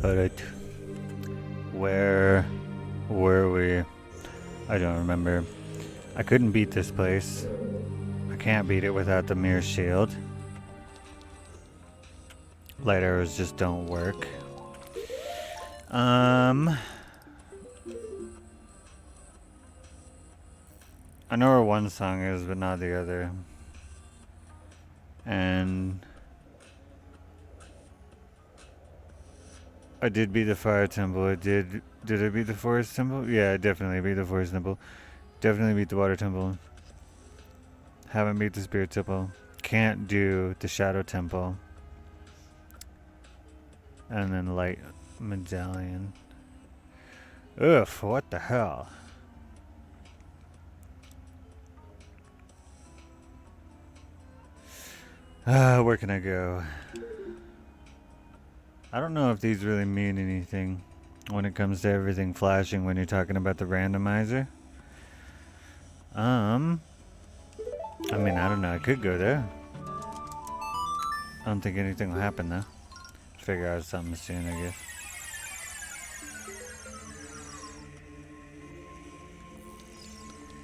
Alright. Where were we? I don't remember. I couldn't beat this place. I can't beat it without the mirror shield. Light arrows just don't work. I know where one song is, but not the other. And I did beat the fire temple. Did I beat the forest temple? Yeah, I definitely beat the forest temple. Definitely beat the water temple. Haven't beat the spirit temple. Can't do the shadow temple. And then light medallion. Ugh, what the hell? Where can I go? I don't know if these really mean anything when it comes to everything flashing when you're talking about the randomizer. I mean, I don't know. I could go there. I don't think anything will happen though. Figure out something soon, I guess.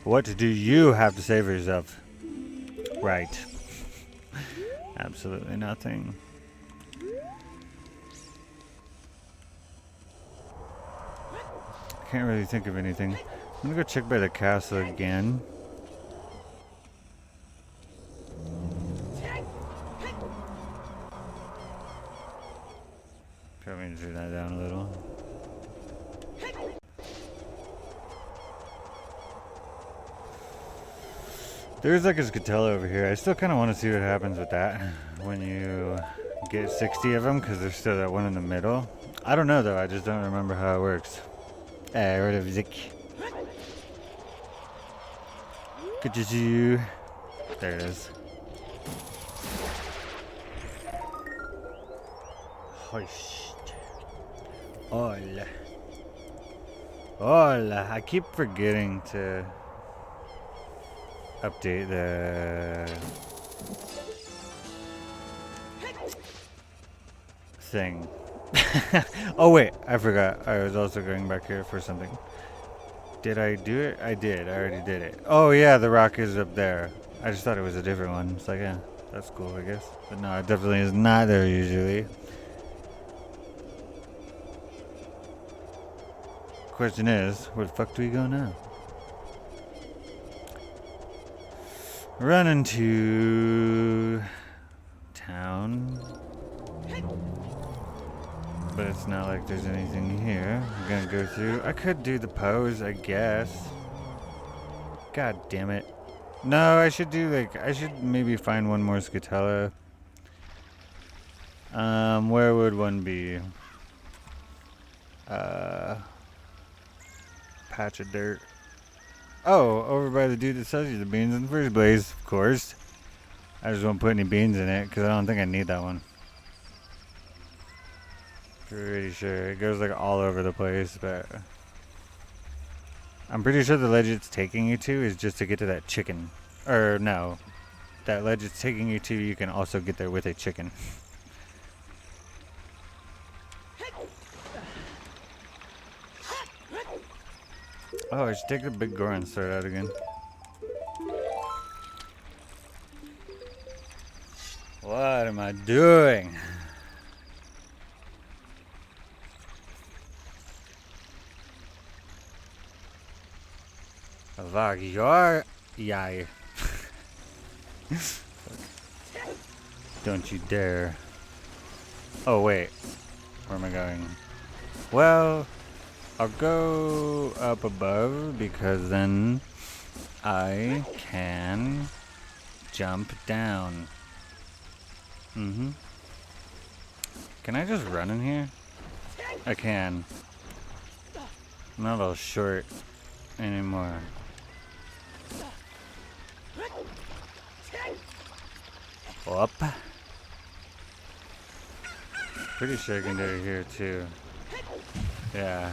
What do you have to say for yourself? Right. Absolutely nothing. Can't really think of anything. I'm gonna go check by the castle again. Probably turn that down a little. There's like a Scatella over here. I still kind of want to see what happens with that when you get 60 of them, because there's still that one in the middle. I don't know though. I just don't remember how it works. Rid of Zik. Good to see you. There it is. Hoist. Hola. Hola. I keep forgetting to update the thing. Oh wait, I forgot. I was also going back here for something. Did I do it? I did. I already did it. Oh yeah, the rock is up there. I just thought it was a different one. It's like, yeah, that's cool, I guess. But no, it definitely is not there usually. Question is, where the fuck do we go now? Run into town. But it's not like there's anything here. I'm gonna go through. I could do the pose, I guess. God damn it. No, I should do like, I should maybe find one more Scatella. Where would one be? Patch of dirt. Oh, over by the dude that sells you the beans in the first place, of course. I just won't put any beans in it, because I don't think I need that one. Pretty sure. It goes like all over the place, but I'm pretty sure the ledge it's taking you to is just to get to that chicken. Or no. That ledge it's taking you to, you can also get there with a chicken. Oh, I should take the big Goron sword out again. What am I doing? Vagyar yai. Don't you dare. Oh wait. Where am I going? Well, I'll go up above because then I can jump down. Can I just run in here? I can. I'm not all short anymore. Up. Pretty sure I can do it here too. Yeah.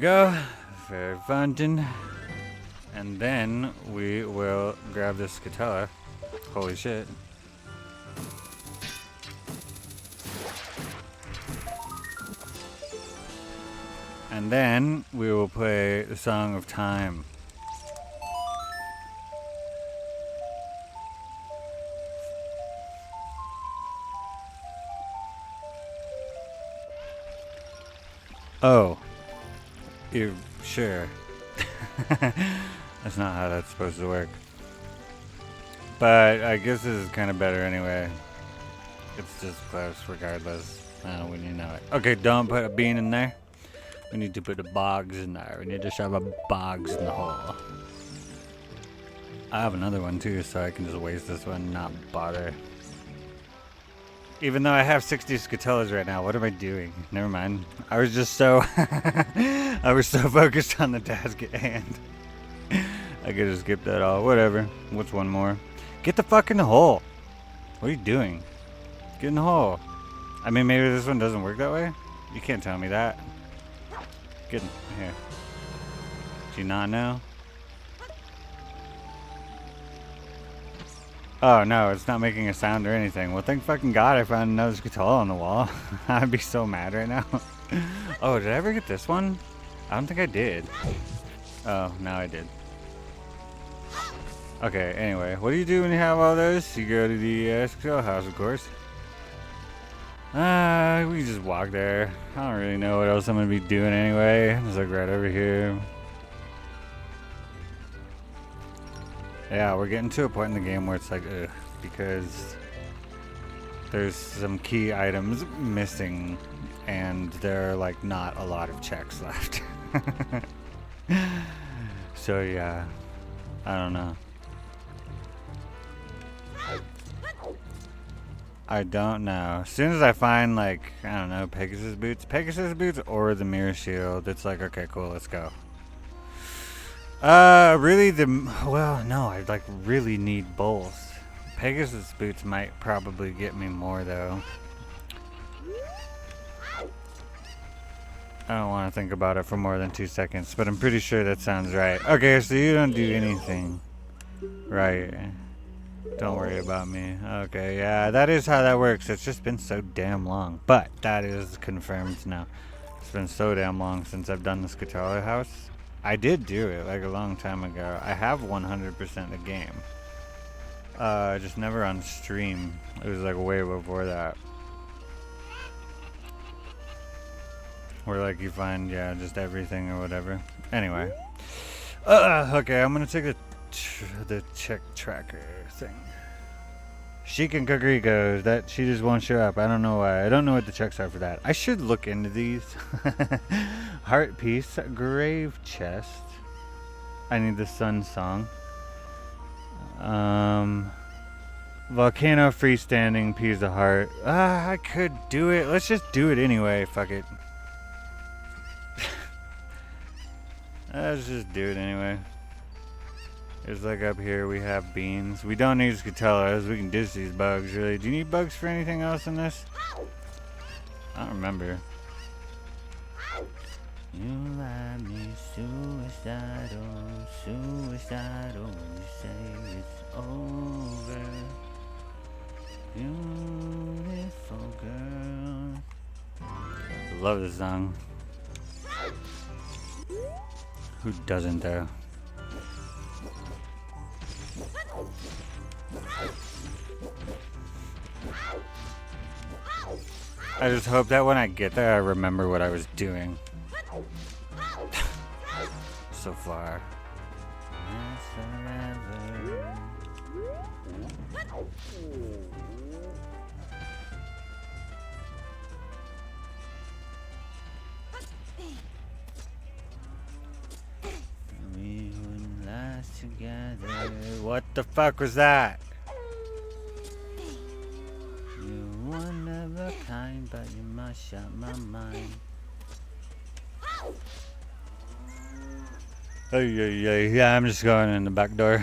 go. Very fountain. And then we will grab this Scatella. Holy shit. And then we will play the Song of Time. Oh. You sure? That's not how that's supposed to work. But I guess this is kind of better anyway. It's just close regardless. We need to know it. Okay, don't put a bean in there. We need to put the bogs in there. We need to shove a bogs in the hole. I have another one too, so I can just waste this one and not bother. Even though I have 60 Scatellas right now, what am I doing? Never mind. I was just so I was so focused on the task at hand. I could have skipped that all. Whatever. What's one more? Get the fuck in the hole. What are you doing? Get in the hole. I mean, maybe this one doesn't work that way? You can't tell me that. Get in here. Do you not know? Oh no, it's not making a sound or anything. Well, thank fucking God I found another Scatella on the wall. I'd be so mad right now. Oh, did I ever get this one? I don't think I did. Oh, now I did. Okay, anyway, what do you do when you have all those? You go to the Scatella house, of course. We just walk there. I don't really know what else I'm gonna be doing anyway. It's like right over here. Yeah, we're getting to a point in the game where it's like, ugh, because there's some key items missing, and there are like not a lot of checks left. So yeah, I don't know. I don't know. As soon as I find like, I don't know, Pegasus boots or the mirror shield, it's like, okay, cool, let's go. Really well, no, I like really need both. Pegasus boots might probably get me more though. I don't want to think about it for more than 2 seconds, but I'm pretty sure that sounds right. Okay, so you don't do anything. Right. Don't worry about me. Okay, yeah, that is how that works. It's just been so damn long. But that is confirmed now. It's been so damn long since I've done the Scatella house. I did do it like a long time ago. I have 100% the game. Just never on stream. It was like way before that. Where like you find, yeah, just everything or whatever. Anyway. Okay, I'm gonna take the check tracker thing. Sheik and Kagriko, that she just won't show up. I don't know why. I don't know what the checks are for that. I should look into these. Heart piece, grave chest. I need the sun song. Volcano freestanding piece of heart. I could do it. Let's just do it anyway. Fuck it. Let's just do it anyway. There's like up here we have beans. We don't need Scatellas. We can ditch these bugs, really. Do you need bugs for anything else in this? I don't remember. You let me suicidal, suicidal. You say it's over. Beautiful girl. I love this song. Who doesn't though? I just hope that when I get there I remember what I was doing. So far. We would last together. What the fuck was that? You're one of a kind, but you must shut my mind. Oh yeah, I'm just going in the back door.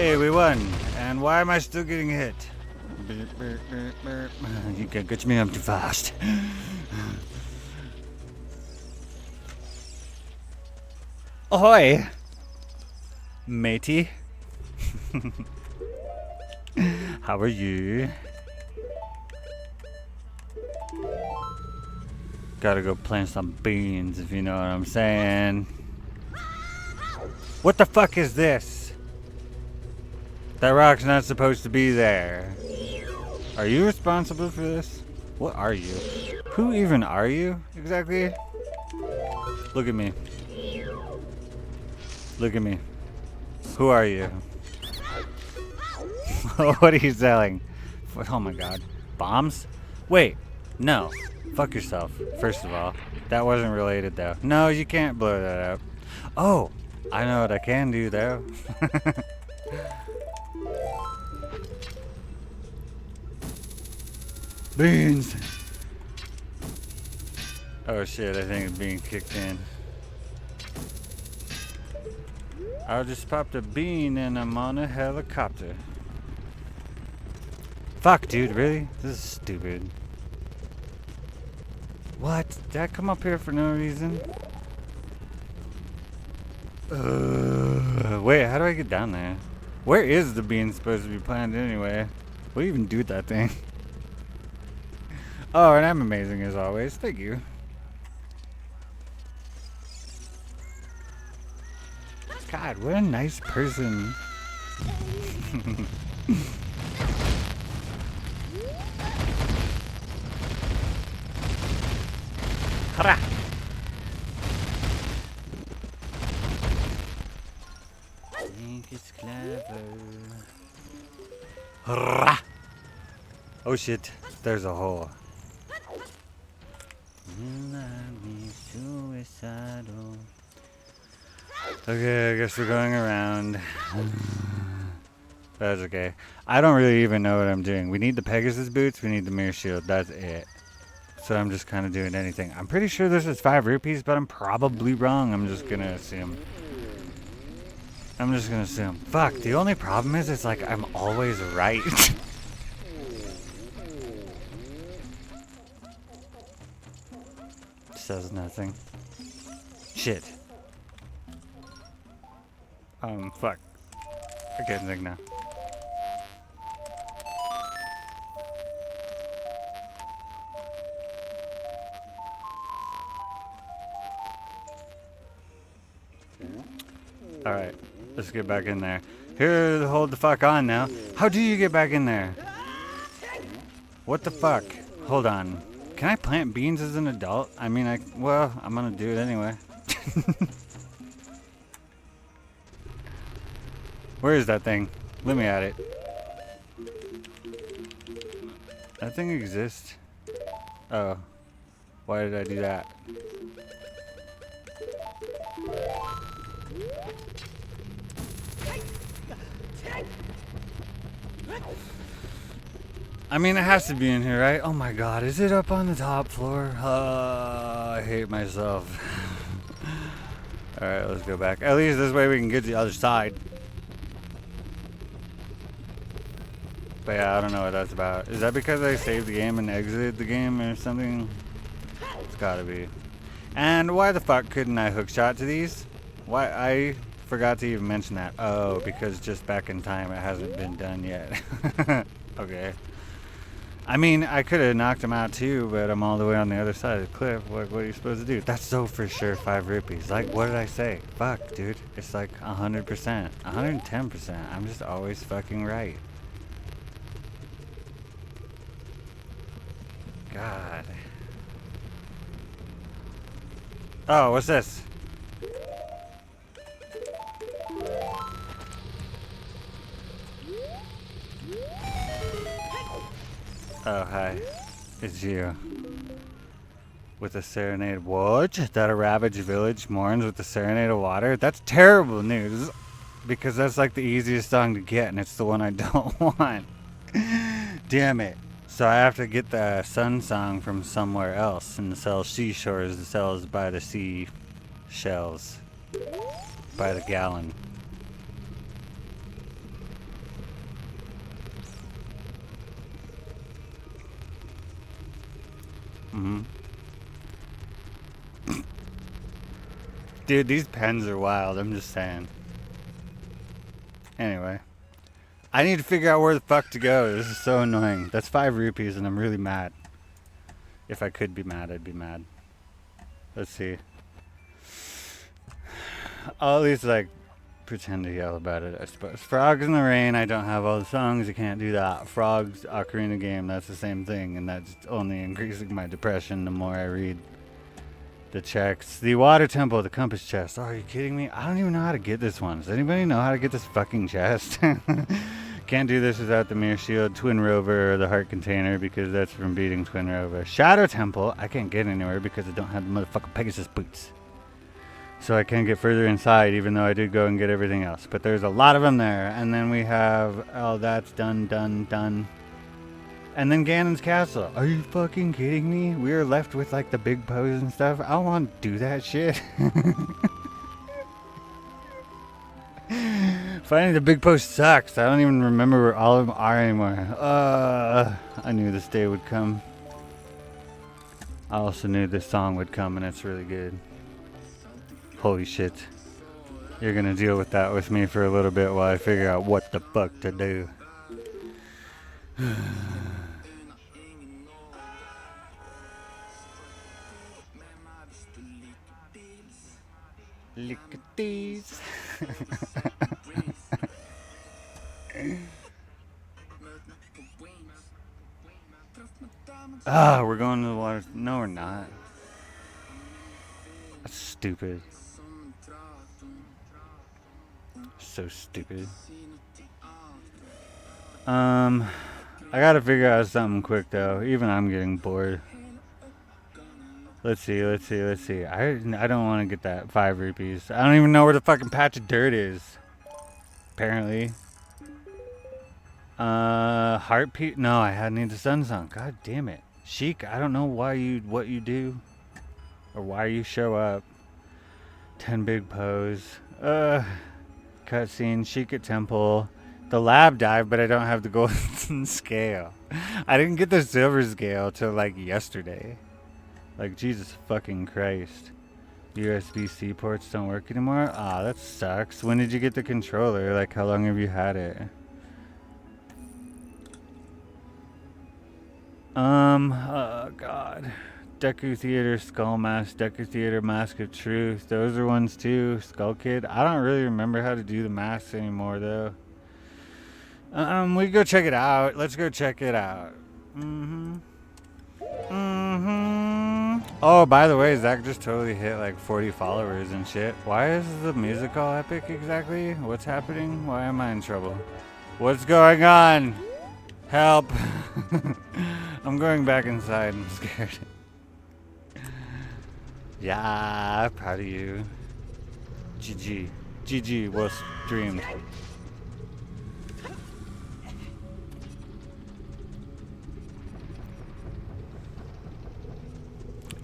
Hey, we won. And why am I still getting hit? You can't catch me, I'm too fast. Ahoy, matey. How are you? Gotta go plant some beans, if you know what I'm saying. What the fuck is this? That rock's not supposed to be there. Are you responsible for this? What are you? Who even are you, exactly? Look at me. Look at me. Who are you? What are you selling? Oh my god. Bombs? Wait. No. Fuck yourself, first of all. That wasn't related, though. No, you can't blow that up. Oh! I know what I can do, though. Beans! Oh shit, I think it's being kicked in. I just popped a bean and I'm on a helicopter. Fuck, dude, really? This is stupid. What? Did I come up here for no reason? Wait, how do I get down there? Where is the bean supposed to be planted anyway? What do you even do with that thing? Oh, and I'm amazing as always. Thank you. God, what a nice person. Hurrah! I think it's clever. Hurrah! Oh shit, there's a hole. Suicidal. Okay, I guess we're going around. That's okay. I don't really even know what I'm doing. We need the Pegasus boots, we need the mirror shield, that's it. So I'm just kind of doing anything. I'm pretty sure this is 5 rupees, but I'm probably wrong. I'm just gonna assume. Fuck, the only problem is it's like I'm always right. Says nothing. Shit. Fuck. I can't think now. Alright, let's get back in there. Here, hold the fuck on now. How do you get back in there? What the fuck? Hold on. Can I plant beans as an adult? I mean, well, I'm gonna do it anyway. Where is that thing? Let me at it. That thing exists? Oh. Why did I do that? I mean, it has to be in here, right? Oh my god, is it up on the top floor? I hate myself. Alright, let's go back. At least this way we can get to the other side. But yeah, I don't know what that's about. Is that because I saved the game and exited the game or something? It's gotta be. And why the fuck couldn't I hookshot to these? Why? I forgot to even mention that. Oh, because just back in time it hasn't been done yet. Okay. I mean, I could have knocked him out too, but I'm all the way on the other side of the cliff. What are you supposed to do? That's so for sure 5 rupees. Like, what did I say? Fuck, dude. It's like 100%. 110%. I'm just always fucking right. God. Oh, what's this? Oh, hi. It's you. With a serenade. What? That a ravaged village mourns with the serenade of water? That's terrible news. Because that's like the easiest song to get, and it's the one I don't want. Damn it. So I have to get the sun song from somewhere else and sell seashores, the sells by the sea shells. By the gallon. Dude, these pens are wild. I'm just saying. Anyway. I need to figure out where the fuck to go. This is so annoying. That's 5 rupees and I'm really mad. If I could be mad, I'd be mad. Let's see. I'll at least, like, pretend to yell about it, I suppose. Frogs in the Rain, I don't have all the songs. I can't do that. Frogs, Ocarina game, that's the same thing. And that's only increasing my depression the more I read the checks. The Water Temple, the Compass Chest. Oh, are you kidding me? I don't even know how to get this one. Does anybody know how to get this fucking chest? Can't do this without the Mirror Shield, Twin Rover, or the Heart Container because that's from beating Twin Rover. Shadow Temple, I can't get anywhere because I don't have the motherfucking Pegasus boots. So I can't get further inside even though I did go and get everything else. But there's a lot of them there. And then we have, oh, that's done. And then Ganon's Castle. Are you fucking kidding me? We are left with like the big pose and stuff. I don't want to do that shit. Finding the big post sucks. I don't even remember where all of them are anymore. I knew this day would come. I also knew this song would come and it's really good. Holy shit. You're gonna deal with that with me for a little bit while I figure out what the fuck to do. Look at these. We're going to the water. No, we're not. That's stupid. So stupid. I gotta figure out something quick though. Even I'm getting bored. Let's see. I don't want to get that 5 rupees. I don't even know where the fucking patch of dirt is. Apparently. Heartbeat? No, I need the sun song. God damn it. Sheik, I don't know what you do. Or why you show up. 10 big pose. Cutscene, Sheik at Temple. The lab dive, but I don't have the golden scale. I didn't get the silver scale till like yesterday. Like, Jesus fucking Christ. USB-C ports don't work anymore? Ah, that sucks. When did you get the controller? Like, how long have you had it? Oh, God. Deku Theater, Skull Mask, Deku Theater, Mask of Truth. Those are ones too. Skull Kid. I don't really remember how to do the masks anymore, though. We can go check it out. Let's go check it out. Oh, by the way, Zach just totally hit like 40 followers and shit. Why is the music all epic exactly? What's happening? Why am I in trouble? What's going on? Help. I'm going back inside. I'm scared. Yeah, proud of you. GG. GG, well streamed.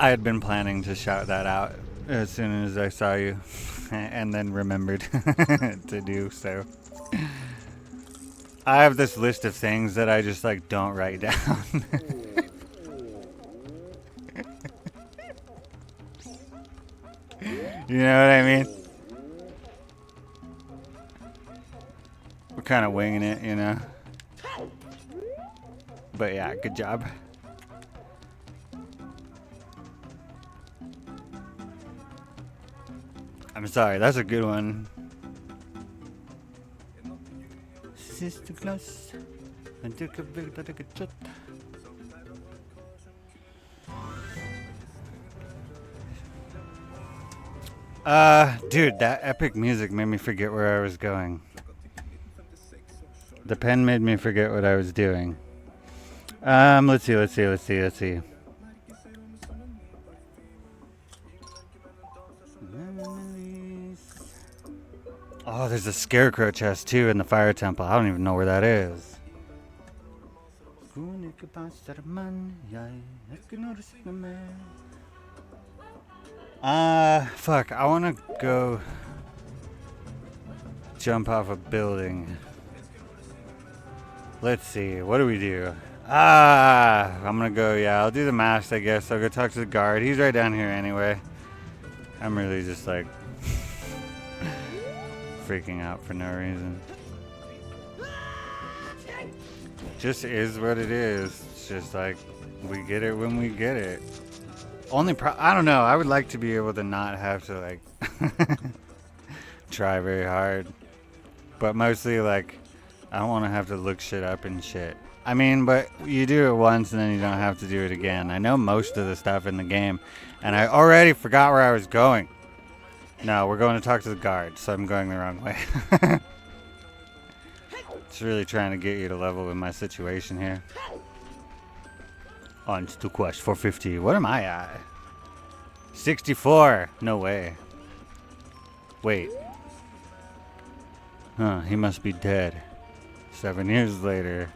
I had been planning to shout that out as soon as I saw you, and then remembered to do so. I have this list of things that I just like don't write down. You know what I mean? We're kind of winging it, you know? But yeah, good job. I'm sorry, that's a good one. Sister Claus. Dude, that epic music made me forget where I was going. The pen made me forget what I was doing. Let's see. Oh, there's a scarecrow chest too in the fire temple. I don't even know where that is. Fuck, I wanna go jump off a building. Let's see, what do we do? I'm gonna go, yeah, I'll do the mask, I guess. I'll go talk to the guard. He's right down here anyway. I'm really just like freaking out for no reason. Just is what it is. It's just like we get it when we get it. I don't know. I would like to be able to not have to like try very hard, but mostly like I don't want to have to look shit up and shit. I mean, but you do it once and then you don't have to do it again. I know most of the stuff in the game, and I already forgot where I was going. No, we're going to talk to the guard, so I'm going the wrong way. It's really trying to get you to level with my situation here. On to quest 450. What am I at? 64. No way. Wait. Huh, he must be dead. 7 years later.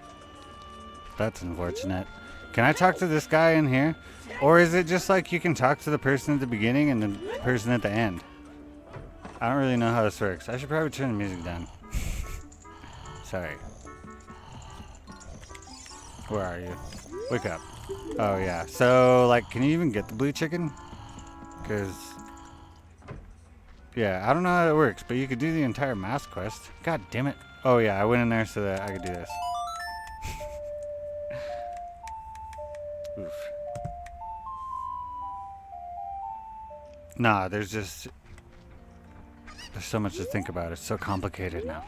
That's unfortunate. Can I talk to this guy in here? Or is it just like you can talk to the person at the beginning and the person at the end? I don't really know how this works. I should probably turn the music down. Sorry. Where are you? Wake up. Oh, yeah. So, like, can you even get the blue chicken? Because, yeah, I don't know how it works, but you could do the entire mask quest. God damn it. Oh, yeah, I went in there so that I could do this. Oof. Nah, there's so much to think about. It's so complicated now.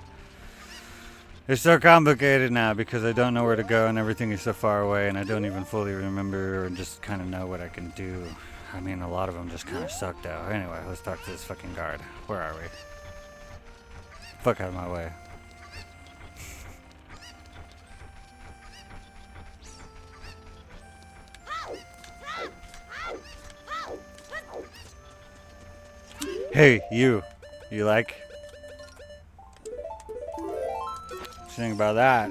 It's so complicated now because I don't know where to go and everything is so far away and I don't even fully remember or just kind of know what I can do. I mean, a lot of them just kind of suck though. Anyway, let's talk to this fucking guard. Where are we? Fuck out of my way. Hey, you. You like? What you think about that?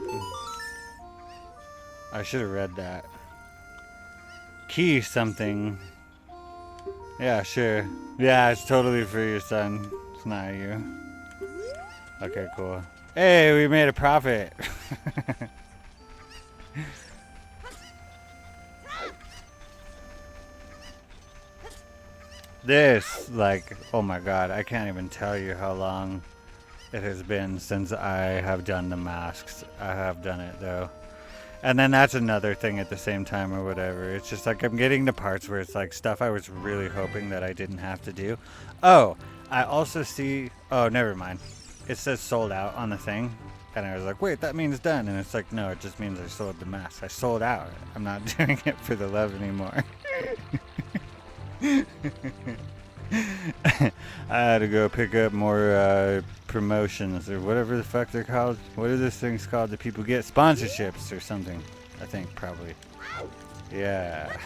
I should have read that. Key something. Yeah, sure. Yeah, it's totally for your son. It's not you. Okay, cool. Hey, we made a profit. This, like, oh my god, I can't even tell you how long it has been since I have done the masks. I have done it though. And then that's another thing at the same time or whatever. It's just like I'm getting to parts where it's like stuff I was really hoping that I didn't have to do. Oh, I also see, oh, never mind. It says sold out on the thing. And I was like, wait, that means done. And it's like, no, it just means I sold the mask. I sold out. I'm not doing it for the love anymore. I had to go pick up more promotions or whatever the fuck they're called. What are those things called that people get? Sponsorships or something. I think probably. Yeah.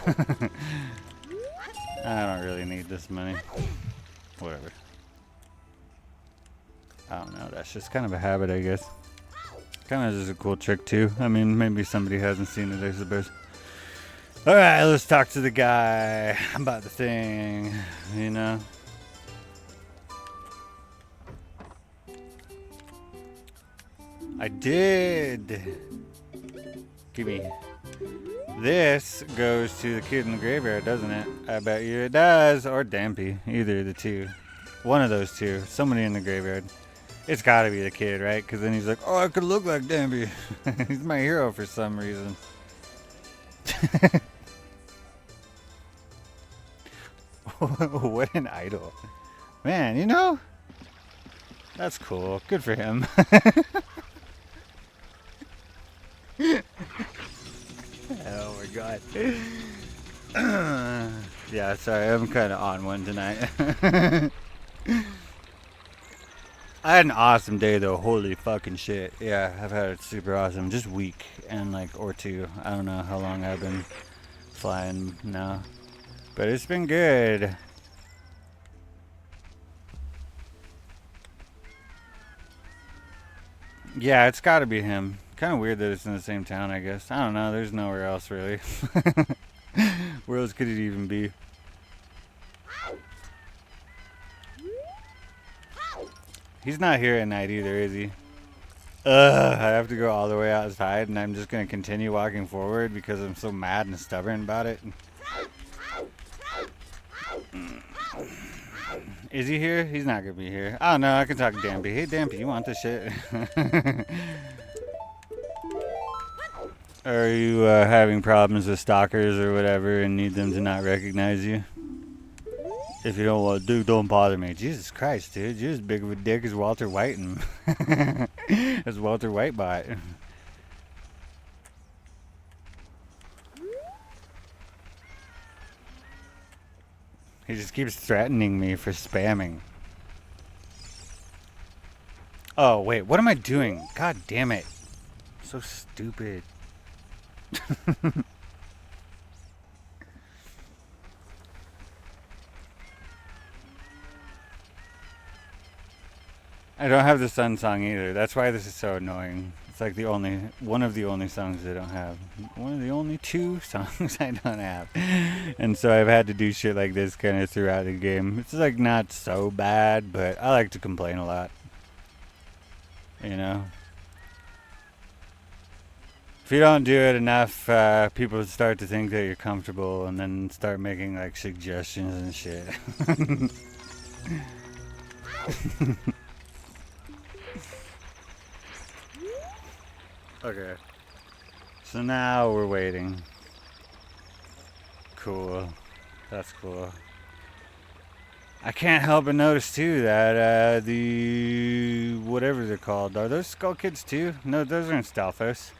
I don't really need this money. Whatever. I don't know. That's just kind of a habit, I guess. Kind of just a cool trick too. I mean, maybe somebody hasn't seen it, I suppose. Alright, let's talk to the guy about the thing, you know? I did! Gimme. This goes to the kid in the graveyard, doesn't it? I bet you it does. Or Dampy. Either of the two. One of those two. Somebody in the graveyard. It's gotta be the kid, right? Because then he's like, oh, I could look like Dampy. He's my hero for some reason. What an idol. Man, you know, that's cool. Good for him. Oh my god. Yeah, sorry, I'm kind of on one tonight. I had an awesome day though. Holy fucking shit. Yeah, I've had it super awesome. Just week and like or two. I don't know how long I've been flying now. But it's been good. Yeah, it's gotta be him. Kind of weird that it's in the same town, I guess. I don't know, there's nowhere else really. Where else could it even be? He's not here at night either, is he? Ugh, I have to go all the way outside, and I'm just gonna continue walking forward because I'm so mad and stubborn about it. Is he here? He's not gonna be here. Oh no, I can talk to Dampy. Hey Dampy, you want this shit? Are you having problems with stalkers or whatever and need them to not recognize you? If you don't want to do, don't bother me. Jesus Christ, dude. You're as big of a dick as Walter White and as Walter White bought. He just keeps threatening me for spamming. Oh, wait. What am I doing? God damn it. So stupid. I don't have the Sun song either. That's why this is so annoying. It's like the only, one of the only songs I don't have. One of the only 2 songs I don't have. And so I've had to do shit like this kind of throughout the game. It's like not so bad, but I like to complain a lot. You know? If you don't do it enough, people start to think that you're comfortable and then start making like suggestions and shit. Okay. So now we're waiting. Cool. That's cool. I can't help but notice too that the whatever they're called, are those Skull Kids too? No, those aren't Stalfos.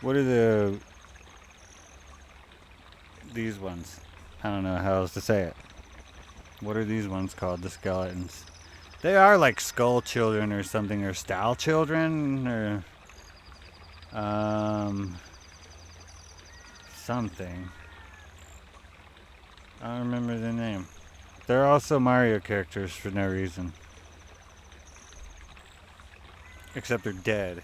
What are these ones? I don't know how else to say it. What are these ones called? The skeletons. They are like Skull Children or something, or Style Children, or something. I don't remember their name. They're also Mario characters for no reason. Except they're dead.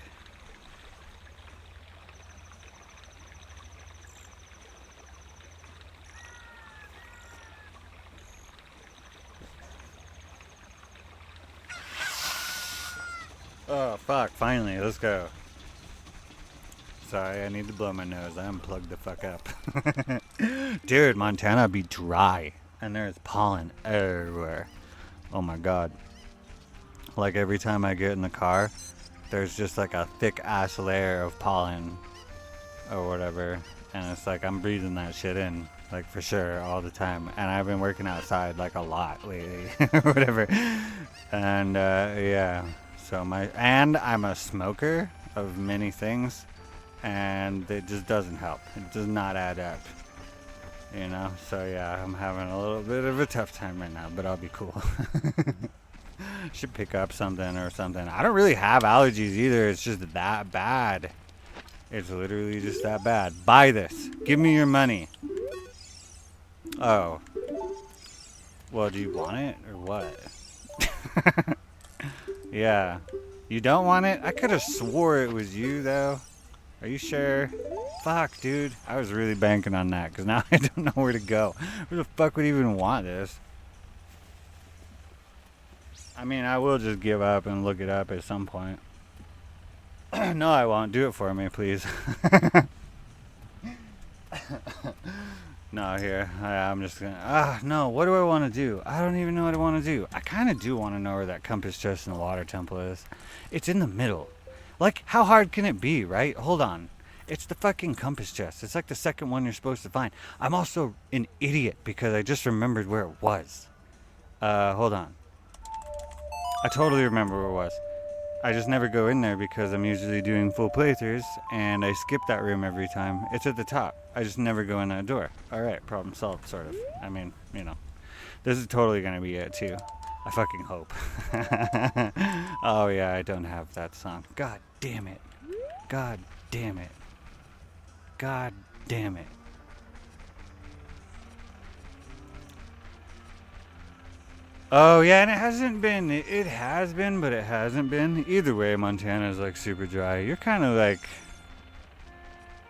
Oh, fuck. Finally, let's go. Sorry, I need to blow my nose. I unplugged the fuck up. Dude, Montana be dry. And there's pollen everywhere. Oh my god. Like every time I get in the car, there's just like a thick ass layer of pollen or whatever. And it's like I'm breathing that shit in, like for sure, all the time. And I've been working outside like a lot lately, or whatever. And yeah, so and I'm a smoker of many things, and it just doesn't help. It does not add up, you know. So yeah, I'm having a little bit of a tough time right now, but I'll be cool. Should pick up something or something. I don't really have allergies either. It's just that bad. It's literally just that bad. Buy this. Give me your money. Oh. Well, do you want it or what? Yeah. You don't want it? I could have swore it was you, though. Are you sure? Fuck, dude. I was really banking on that, because now I don't know where to go. Who the fuck would even want this? I mean, I will just give up and look it up at some point. No, I won't. Do it for me, please. No, here. I'm just gonna... no, what do I want to do? I don't even know what I want to do. I kind of do want to know where that compass chest in the water temple is. It's in the middle. Like, how hard can it be, right? Hold on. It's the fucking compass chest. It's like the second one you're supposed to find. I'm also an idiot because I just remembered where it was. Hold on. I totally remember where it was. I just never go in there because I'm usually doing full playthroughs and I skip that room every time. It's at the top. I just never go in that door. Alright, problem solved, sort of. I mean, you know. This is totally gonna be it, too. I fucking hope. Oh, yeah, I don't have that song. God damn it. God damn it. God damn it. Oh, yeah, and it hasn't been. It has been, but it hasn't been. Either way, Montana's like super dry. You're kind of like.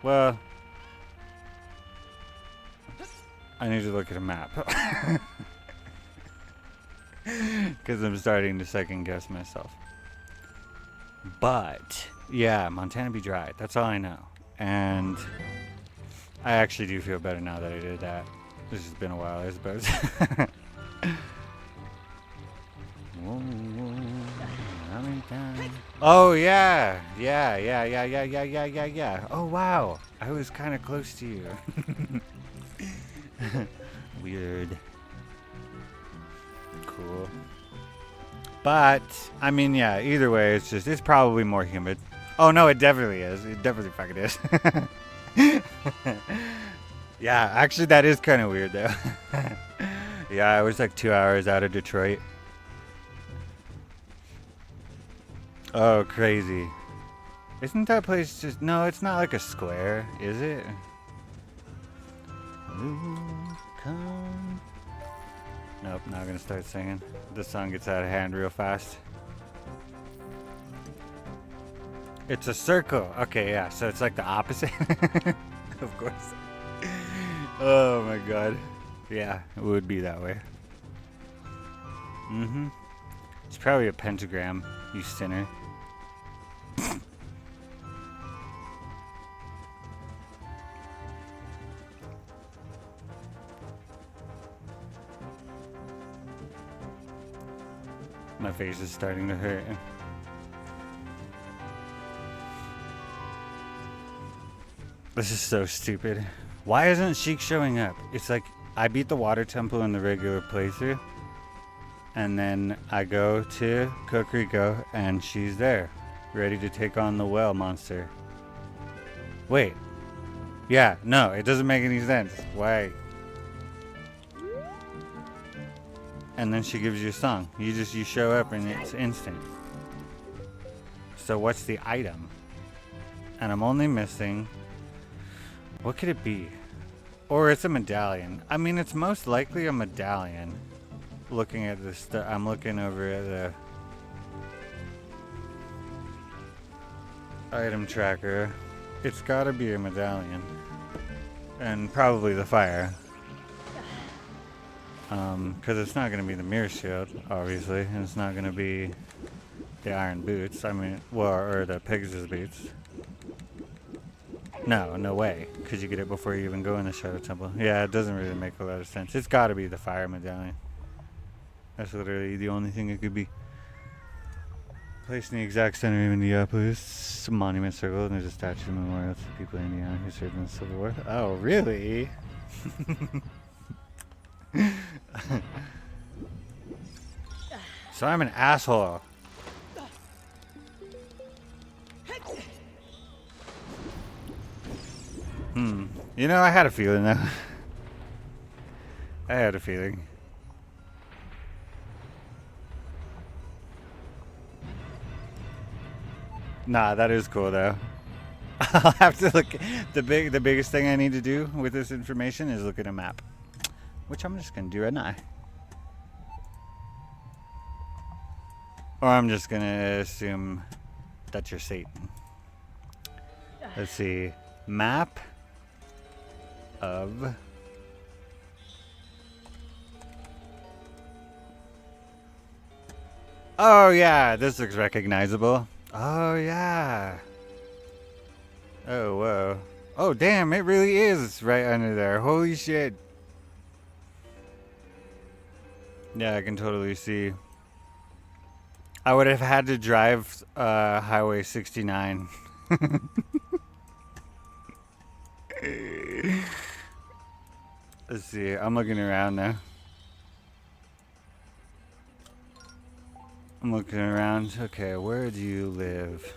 Well. I need to look at a map. Because I'm starting to second guess myself. But yeah, Montana be dry. That's all I know. And I actually do feel better now that I did that. This has been a while, I suppose. Oh yeah, yeah. Oh wow, I was kind of close to you. Weird. Cool. But I mean, yeah. Either way, it's probably more humid. Oh no, it definitely is. It definitely fucking is. Yeah, actually, that is kind of weird though. Yeah, I was like 2 hours out of Detroit. Oh, crazy. Isn't that place just... No, it's not like a square, is it? Ooh, come. Nope, not gonna start singing. The song gets out of hand real fast. It's a circle. Okay, yeah, so it's like the opposite. Of course. Oh my god. Yeah, it would be that way. Mm-hmm. It's probably a pentagram, you sinner. My face is starting to hurt. This is so stupid. Why isn't Sheik showing up? It's like I beat the water temple in the regular playthrough, and then I go to Kokoriko and she's there, ready to take on the whale monster. Wait. Yeah, no, it doesn't make any sense. Why? And then she gives you a song. You show up and it's instant. So what's the item? And I'm only missing... What could it be? Or it's a medallion. I mean, it's most likely a medallion. Looking at this stuff, I'm looking over at the item tracker. It's gotta be a medallion. And probably the fire. Because it's not gonna be the mirror shield, obviously. And it's not gonna be the iron boots. I mean, well, or the Pegasus boots. No, no way. Because you get it before you even go in the Shadow Temple. Yeah, it doesn't really make a lot of sense. It's got to be the fire medallion. That's literally the only thing it could be. Placed in the exact center of Indianapolis, monument circle, and there's a statue of memorial to people in Indiana who served in the Civil War. Oh, really? So I'm an asshole. You know, I had a feeling though. I had a feeling. Nah, that is cool though. I'll have to look. The biggest thing I need to do with this information is look at a map, which I'm just gonna do right now. Or I'm just gonna assume that you're Satan. Let's see. Map of oh yeah, this looks recognizable. Oh yeah. Oh whoa. Oh damn, it really is right under there. Holy shit. Yeah, I can totally see. I would have had to drive Highway 69. Let's see, I'm looking around now. I'm looking around. Okay, where do you live?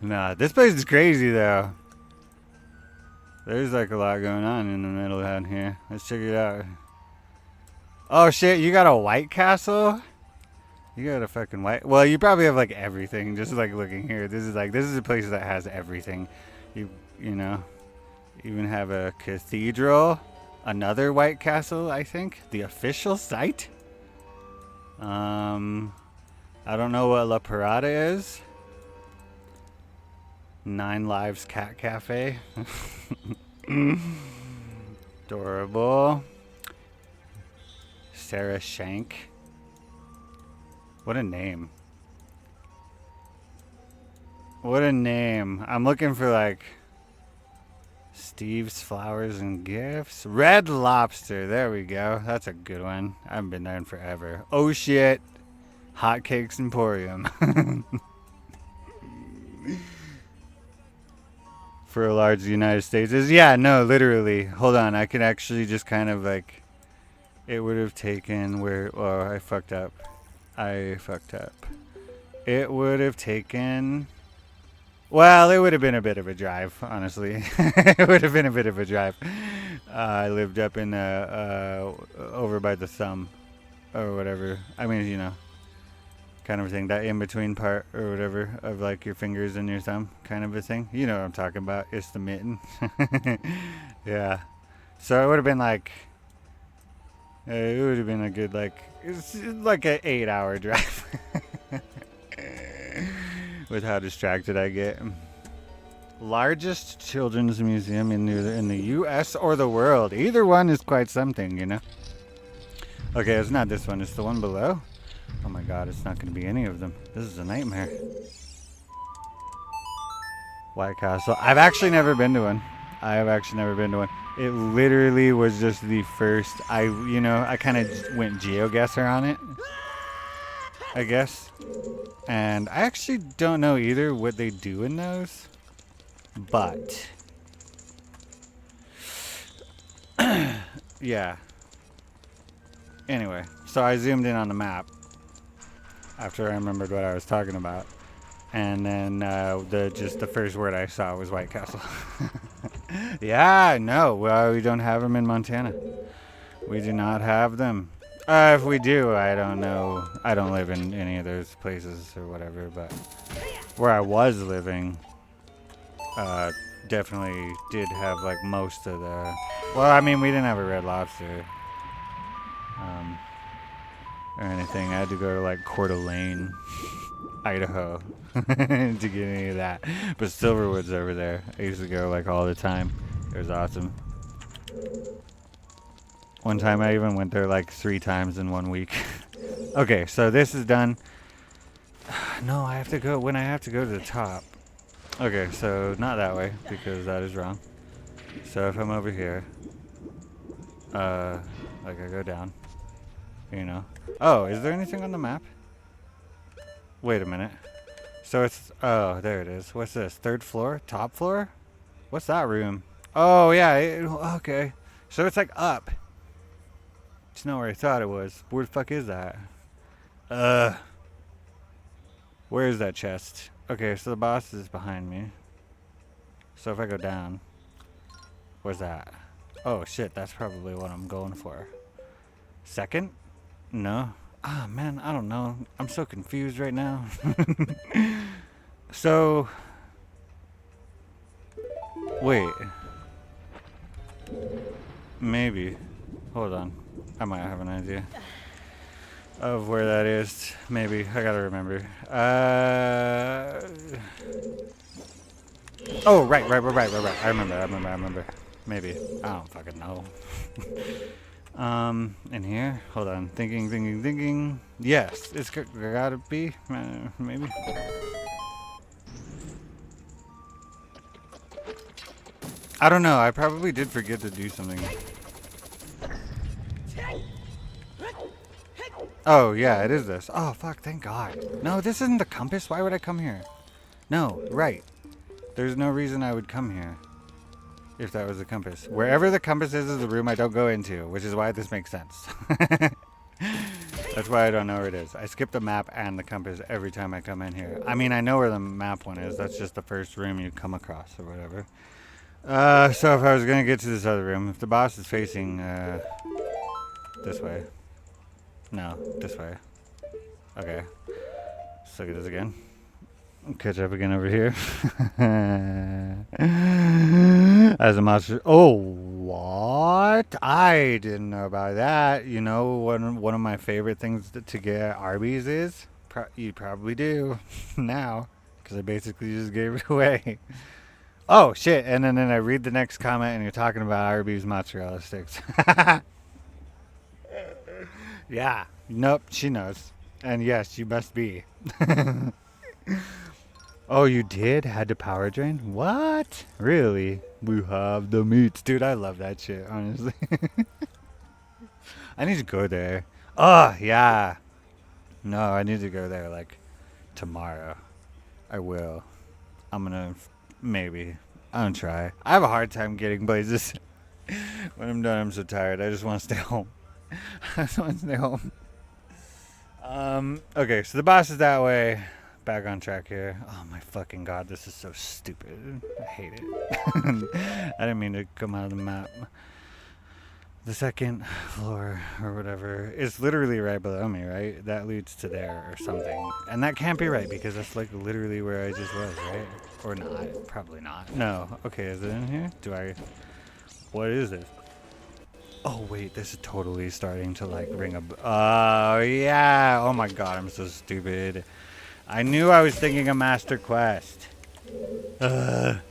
Nah, this place is crazy though. There's like a lot going on in the middle down here. Let's check it out. Oh shit, you got a White Castle? You got a fucking white... Well, you probably have like everything. Just like looking here. This is a place that has everything. You know. Even have a cathedral, another White Castle, I think. The official site. I don't know what La Parada is. 9 Lives Cat Cafe. Adorable. Sarah Shank. What a name. What a name. I'm looking for like Steve's Flowers and Gifts. Red Lobster. There we go. That's a good one. I haven't been there in forever. Oh shit. Hotcakes Emporium. For a large United States is, yeah, no, literally. Hold on. I could actually just kind of like, it would have taken where, oh, I fucked up. It would have taken, well, it would have been a bit of a drive, honestly. It would have been a bit of a drive. I lived up in, over by the thumb or whatever. I mean, you know, kind of a thing. That in between part or whatever of like your fingers and your thumb kind of a thing. You know what I'm talking about. It's the mitten. Yeah. So it would have been like, it would have been a good, like, it's like an 8-hour drive. With how distracted I get. Largest children's museum in the U.S. or the world. Either one is quite something, you know. Okay, it's not this one. It's the one below. Oh my god, it's not going to be any of them. This is a nightmare. White Castle. I've actually never been to one. It literally was just the first. I kind of went GeoGuessr on it, I guess. And I actually don't know either what they do in those. But yeah. Anyway, so I zoomed in on the map after I remembered what I was talking about. And then the first word I saw was White Castle. Yeah, no, well, we don't have them in Montana. We do not have them. If we do, I don't know. I don't live in any of those places or whatever, but where I was living, definitely did have like most of the. Well, I mean, we didn't have a Red Lobster, or anything. I had to go to like Coeur d'Alene, Idaho, to get any of that. But Silverwood's over there. I used to go like all the time. It was awesome. One time I even went there like 3 times in 1 week. Okay, so this is done. No, I have to go when I have to go to the top. Okay, so not that way because that is wrong. So if I'm over here, like I go down, you know. Oh, is there anything on the map? Wait a minute. So it's, oh, there it is. What's this? 3rd floor? Top floor? What's that room? Oh, yeah, okay. So it's like up. It's not where I thought it was. Where the fuck is that? Where is that chest? Okay, so the boss is behind me. So if I go down, where's that? Oh shit, that's probably what I'm going for. 2nd? No. Ah, man, I don't know. I'm so confused right now. So, wait. Maybe. Hold on. I might have an idea of where that is. Maybe. I gotta remember. Oh, right. I remember. Maybe. I don't fucking know. In here? Hold on. Thinking. Yes, it's gotta be. Maybe. I don't know. I probably did forget to do something. Oh, yeah, it is this. Oh, fuck, thank God. No, this isn't the compass. Why would I come here? No, right. There's no reason I would come here if that was the compass. Wherever the compass is the room I don't go into, which is why this makes sense. That's why I don't know where it is. I skip the map and the compass every time I come in here. I mean, I know where the map one is. That's just the first room you come across or whatever. So if I was going to get to this other room, if the boss is facing this way. No, this way. Okay. Let's look at this again. Catch up again over here. As a monster. Oh, what? I didn't know about that. You know, one of my favorite things to get at Arby's is? You probably do now, because I basically just gave it away. Oh, shit. And then I read the next comment and you're talking about Arby's mozzarella sticks. Yeah. Nope, she knows. And yes, you must be. Oh, you did? Had to power drain? What? Really? We have the meats. Dude, I love that shit, honestly. I need to go there. Oh, yeah. No, I need to go there, like, tomorrow. I will. I'm gonna, maybe. I'm gonna try. I have a hard time getting places. When I'm done, I'm so tired. I just want to stay home. I just want to stay home. Okay, so the boss is that way. Back on track here. Oh my fucking god, this is so stupid. I hate it. I didn't mean to come out of the map. The second floor or whatever is literally right below me, right? That leads to there or something. And that can't be right because that's like literally where I just was, right? Or not. Probably not. No. Okay, is it in here? What is this? Oh wait, this is totally starting to like ring a. Oh yeah! Oh my god, I'm so stupid. I knew I was thinking of Master Quest. I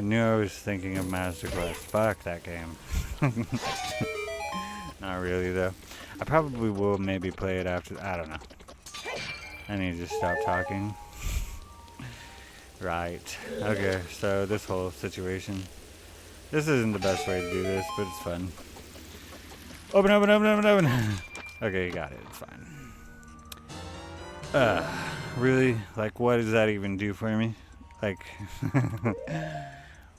knew I was thinking of Master Quest. Fuck that game. Not really though. I probably will maybe play it after. I don't know. I need to stop talking. Right. Okay. So this whole situation. This isn't the best way to do this, but it's fun. Open, open, open, open, open. Okay, you got it. It's fine. Really? Like, what does that even do for me? Like,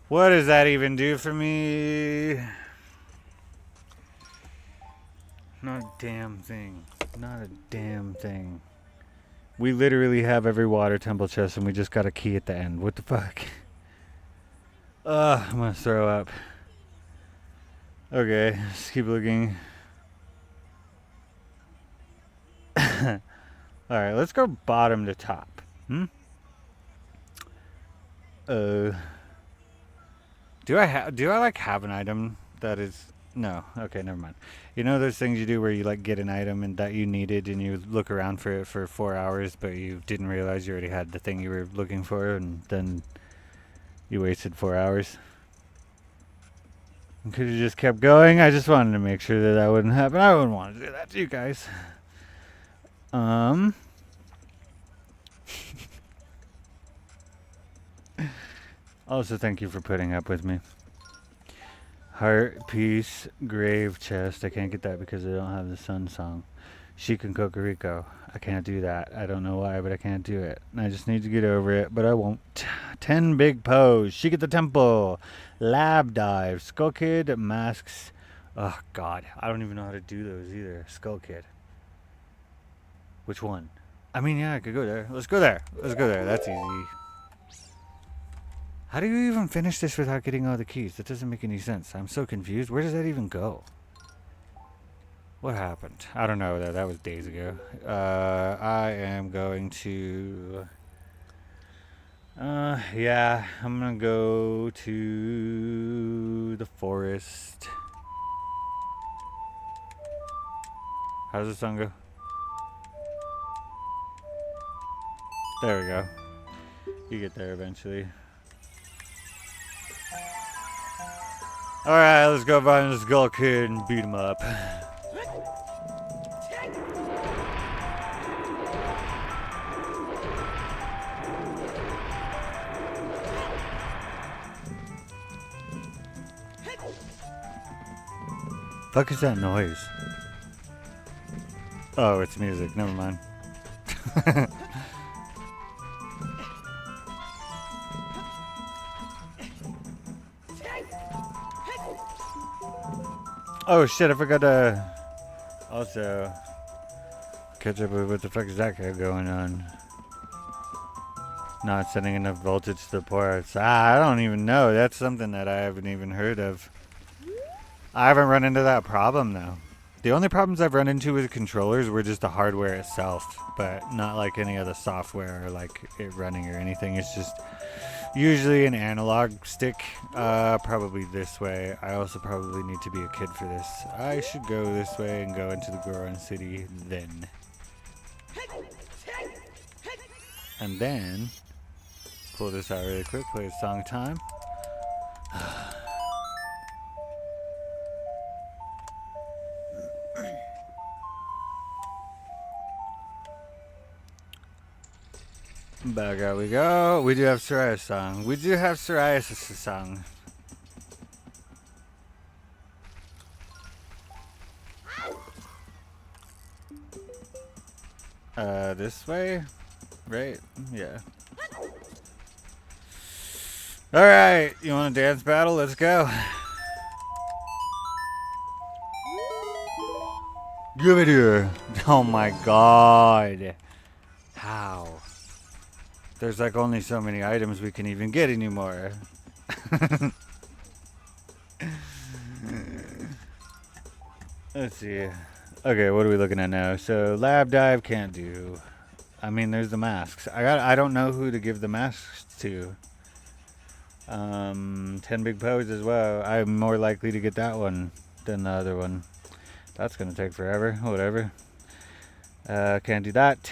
what does that even do for me? Not a damn thing. Not a damn thing. We literally have every water temple chest and we just got a key at the end. What the fuck? I'm gonna throw up. Okay, let's keep looking. Alright, let's go bottom to top. Do I like have an item that is no, okay, never mind. You know those things you do where you like get an item and that you needed and you look around for it for 4 hours but you didn't realize you already had the thing you were looking for and then you wasted 4 hours? Could you just kept going? I just wanted to make sure that that wouldn't happen. I wouldn't want to do that to you guys. Also, thank you for putting up with me. Heart, peace, grave, chest. I can't get that because I don't have the sun song. Chic and Cocorico. I can't do that. I don't know why, but I can't do it. I just need to get over it, but I won't. 10 big pose. Chic at the temple. Lab dive. Skull Kid. Masks. Oh, God. I don't even know how to do those either. Skull Kid. Which one? I mean, yeah, I could go there. Let's go there. Let's go there. That's easy. How do you even finish this without getting all the keys? That doesn't make any sense. I'm so confused. Where does that even go? What happened? I don't know. That was days ago. I am going to... yeah. I'm going to go to the forest. How does the song go? There we go. You get there eventually. Alright, let's go find this Skull Kid and beat him up. Fuck is that noise? Oh, it's music. Never mind. Oh shit, I forgot to also catch up with what the fuck is that guy going on. Not sending enough voltage to the ports. I don't even know. That's something that I haven't even heard of. I haven't run into that problem though. The only problems I've run into with controllers were just the hardware itself, but not like any of the software or like it running or anything. It's just usually an analog stick, probably this way. I also probably need to be a kid for this. I should go this way and go into the Goron City then. And then, pull this out really quick, play a song time. Back out we go. We do have Soraya's song. We do have Soraya's song. This way? Right? Yeah. Alright, you want a dance battle? Let's go. Give it here. Oh my god. How? There's like only so many items we can even get anymore. Let's see. Okay, what are we looking at now? So lab dive can't do. I mean, there's the masks. I don't know who to give the masks to. 10 big pose as well. I'm more likely to get that one than the other one. That's gonna take forever. Whatever. Can't do that.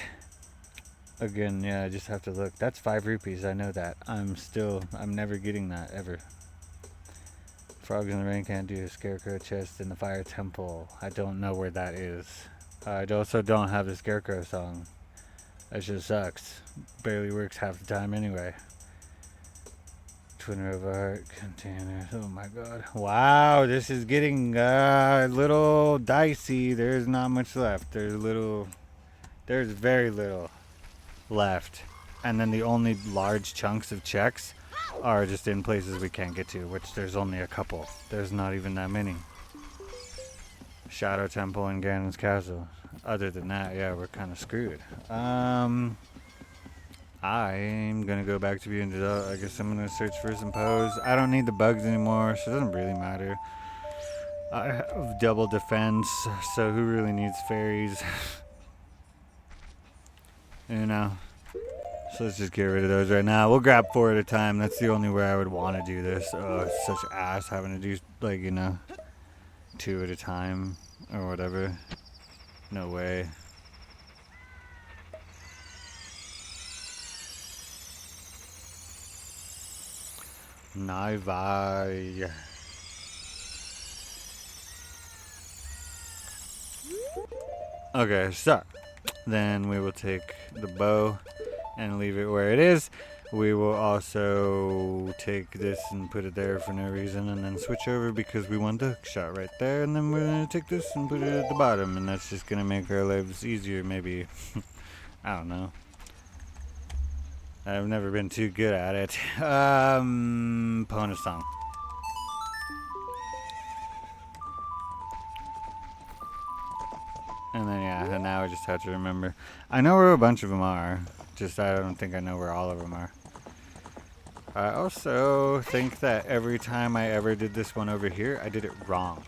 Again, yeah, I just have to look. That's 5 rupees. I know that. I'm never getting that ever. Frogs in the Rain can't do a Scarecrow chest in the Fire Temple. I don't know where that is. I also don't have the Scarecrow song. That just sucks. Barely works half the time anyway. Twin River Heart containers. Oh my god. Wow, this is getting a little dicey. There's not much left. There's very little left. And then the only large chunks of checks are just in places we can't get to, which there's only a couple. There's not even that many. Shadow Temple and Ganon's Castle. Other than that, yeah, we're kind of screwed. I'm gonna go back to being adult. I guess I'm gonna search for some pose. I don't need the bugs anymore, so it doesn't really matter. I have double defense, so who really needs fairies? You know. So let's just get rid of those right now. We'll grab 4 at a time. That's the only way I would want to do this. Oh, it's such ass having to do, like, you know, 2 at a time or whatever. No way. Nai. Okay, so then we will take the bow and leave it where it is. We will also take this and put it there for no reason, and then switch over because we want the hook shot right there, and then we're gonna take this and put it at the bottom, and that's just gonna make our lives easier, maybe. I don't know. I've never been too good at it. Pona song. And then, yeah, and now I just have to remember. I know where a bunch of them are. Just I don't think I know where all of them are. I also think that every time I ever did this one over here, I did it wrong.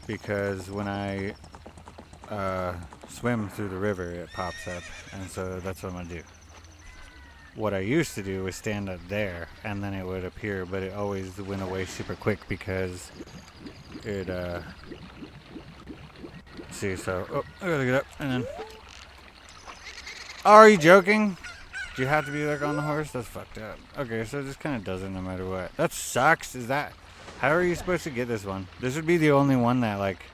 Because when I swim through the river, it pops up. And so that's what I'm going to do. What I used to do was stand up there, and then it would appear, but it always went away super quick because it, see, so, oh, I gotta get up, and then, oh, are you joking? Do you have to be, like, on the horse? That's fucked up. Okay, so it just kind of does it no matter what. That sucks. How are you supposed to get this one? This would be the only one that, like,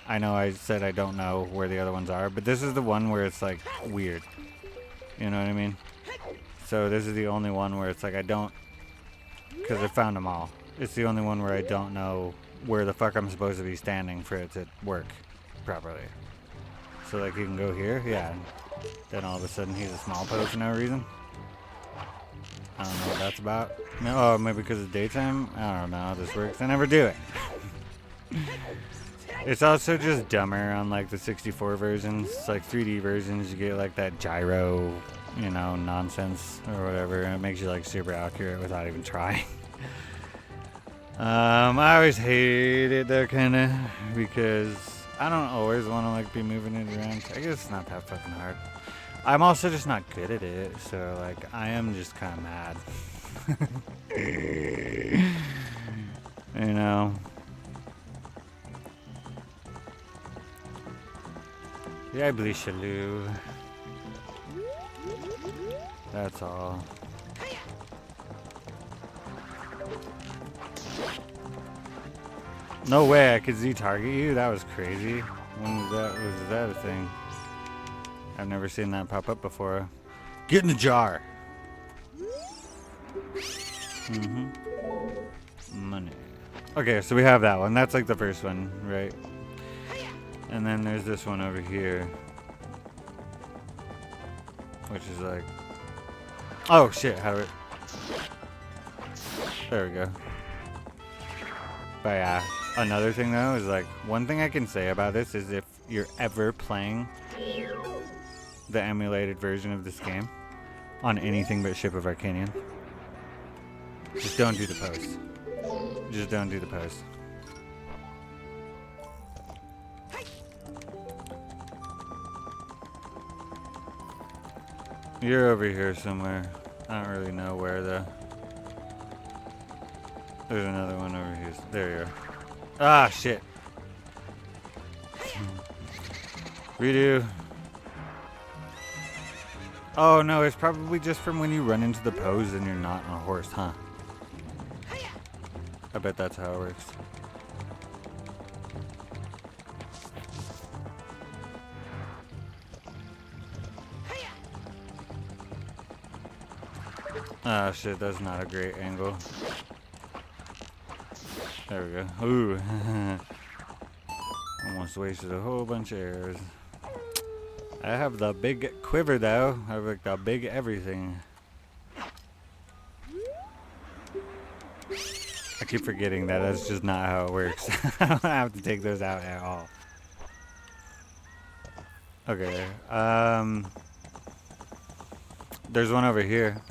I know I said I don't know where the other ones are, but this is the one where it's, like, weird. You know what I mean? So this is the only one where it's like I don't, because I found them all. It's the only one where I don't know where the fuck I'm supposed to be standing for it to work properly. So like you can go here, yeah. Then all of a sudden he's a small pose for no reason. I don't know what that's about. No, oh, maybe because it's daytime? I don't know how this works. I never do it. It's also just dumber on like the 64 versions. It's like 3D versions, you get like that gyro, you know, nonsense or whatever. And it makes you like super accurate without even trying. I always hate it though, kinda, because I don't always want to like be moving it around. I guess it's not that fucking hard. I'm also just not good at it, so like I am just kind of mad. You know. Yeah, I believe Shalou. That's all. No way I could Z-target you? That was crazy. Was that a thing? I've never seen that pop up before. Get in the jar. Money. Okay, so we have that one. That's like the first one, right? And then there's this one over here. Which is like... Oh, shit. How do it... There we go. But yeah, another thing though is like, one thing I can say about this is if you're ever playing the emulated version of this game on anything but Ship of Harkinian, just don't do the post. Just don't do the post. You're over here somewhere. I don't really know where though. There's another one over here. There you are. Ah, shit. Redo. Oh no, it's probably just from when you run into the pose and you're not on a horse, huh? I bet that's how it works. Ah, shit, that's not a great angle. There we go. Ooh. Almost wasted a whole bunch of arrows. I have the big quiver though. I have like the big everything. I keep forgetting that that's just not how it works. I don't have to take those out at all. Okay. There's one over here.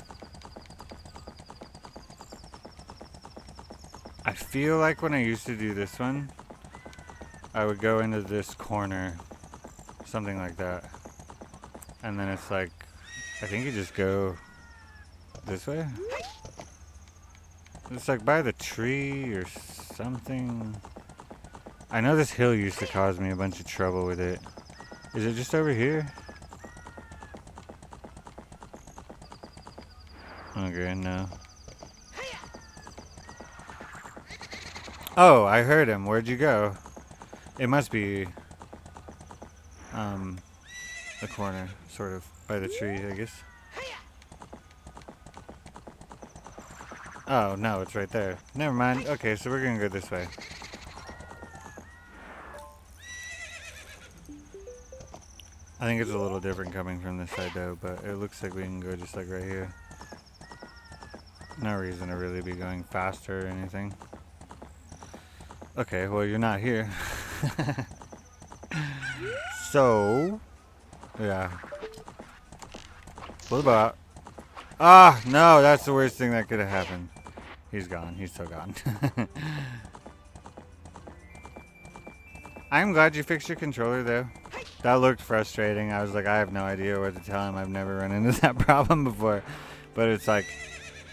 I feel like when I used to do this one, I would go into this corner, something like that. And then it's like, I think you just go this way? It's like by the tree or something. I know this hill used to cause me a bunch of trouble with it. Is it just over here? Okay, no. Oh, I heard him. Where'd you go? It must be the corner, sort of, by the tree, I guess. Oh, no, it's right there. Never mind. Okay, so we're gonna go this way. I think it's a little different coming from this side, though, but it looks like we can go just like right here. No reason to really be going faster or anything. Okay, well, you're not here. So, yeah. What about... Ah, no, that's the worst thing that could have happened. He's gone. He's so gone. I'm glad you fixed your controller, though. That looked frustrating. I was like, I have no idea what to tell him. I've never run into that problem before. But it's like,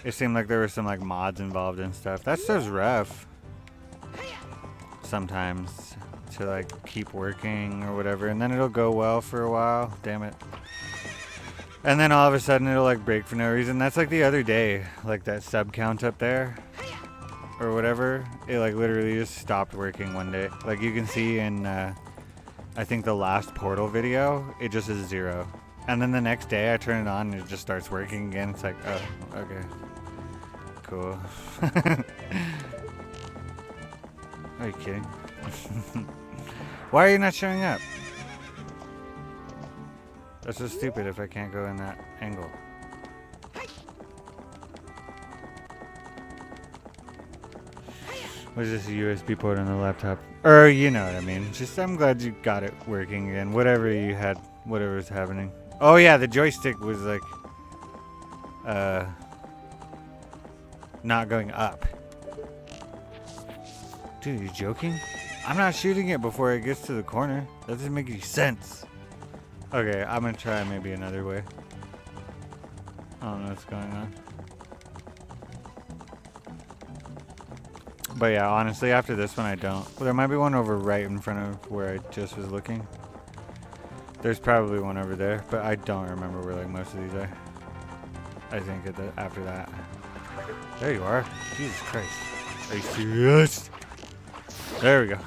it seemed like there were some like mods involved and stuff. That stuff's rough. Sometimes. To like keep working or whatever. And then it'll go well for a while. Damn it. And then all of a sudden it'll like break for no reason. That's like the other day. Like that sub count up there. Or whatever. It like literally just stopped working one day. Like you can see in I think the last Portal video, it just is 0. And then the next day I turn it on and it just starts working again. It's like, oh, okay. Cool. Are you kidding? Why are you not showing up? That's so stupid if I can't go in that angle. What is this, a USB port on the laptop? Or, you know what I mean. Just, I'm glad you got it working again. Whatever you had, whatever was happening. Oh yeah, the joystick was like, not going up. Dude, are you joking? I'm not shooting it before it gets to the corner. That doesn't make any sense. Okay, I'm gonna try maybe another way. I don't know what's going on. But yeah, honestly, after this one, I don't. Well, there might be one over right in front of where I just was looking. There's probably one over there, but I don't remember where like most of these are. I think after that. There you are. Jesus Christ. Are you serious? There we go.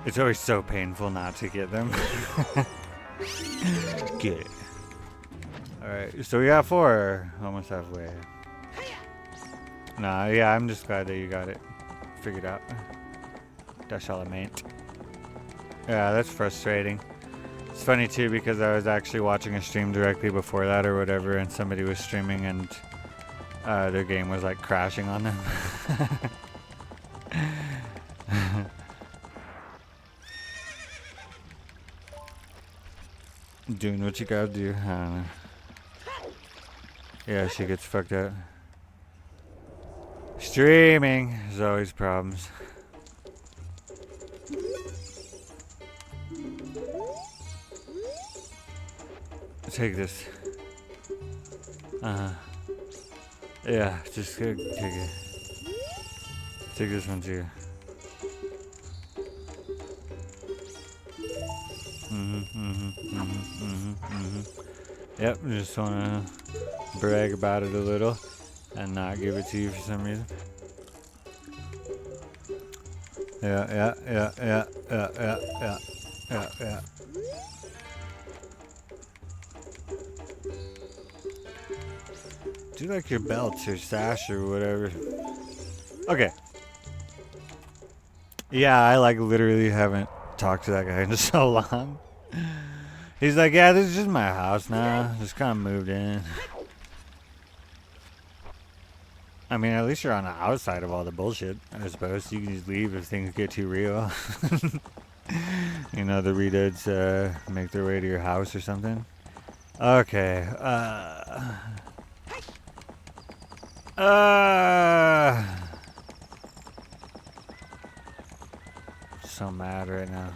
It's always so painful not to get them. Get it. Alright, so we got 4. Almost halfway. Nah, yeah, I'm just glad that you got it figured out. That's all I meant. Yeah, that's frustrating. It's funny too because I was actually watching a stream directly before that or whatever, and somebody was streaming and their game was like crashing on them. Doing what you gotta do. I don't know. Yeah, she gets fucked up. Streaming. There's always problems. Take this. Yeah, just take it. Take this one too. Yep, just wanna brag about it a little and not give it to you for some reason. Yeah. Do like your belts or sash or whatever. Okay. Yeah, I like literally haven't talked to that guy in so long. He's like, yeah, this is just my house now. Just kind of moved in. I mean, at least you're on the outside of all the bullshit, I suppose. You can just leave if things get too real. You know, the redeads make their way to your house or something. Okay. So mad right now.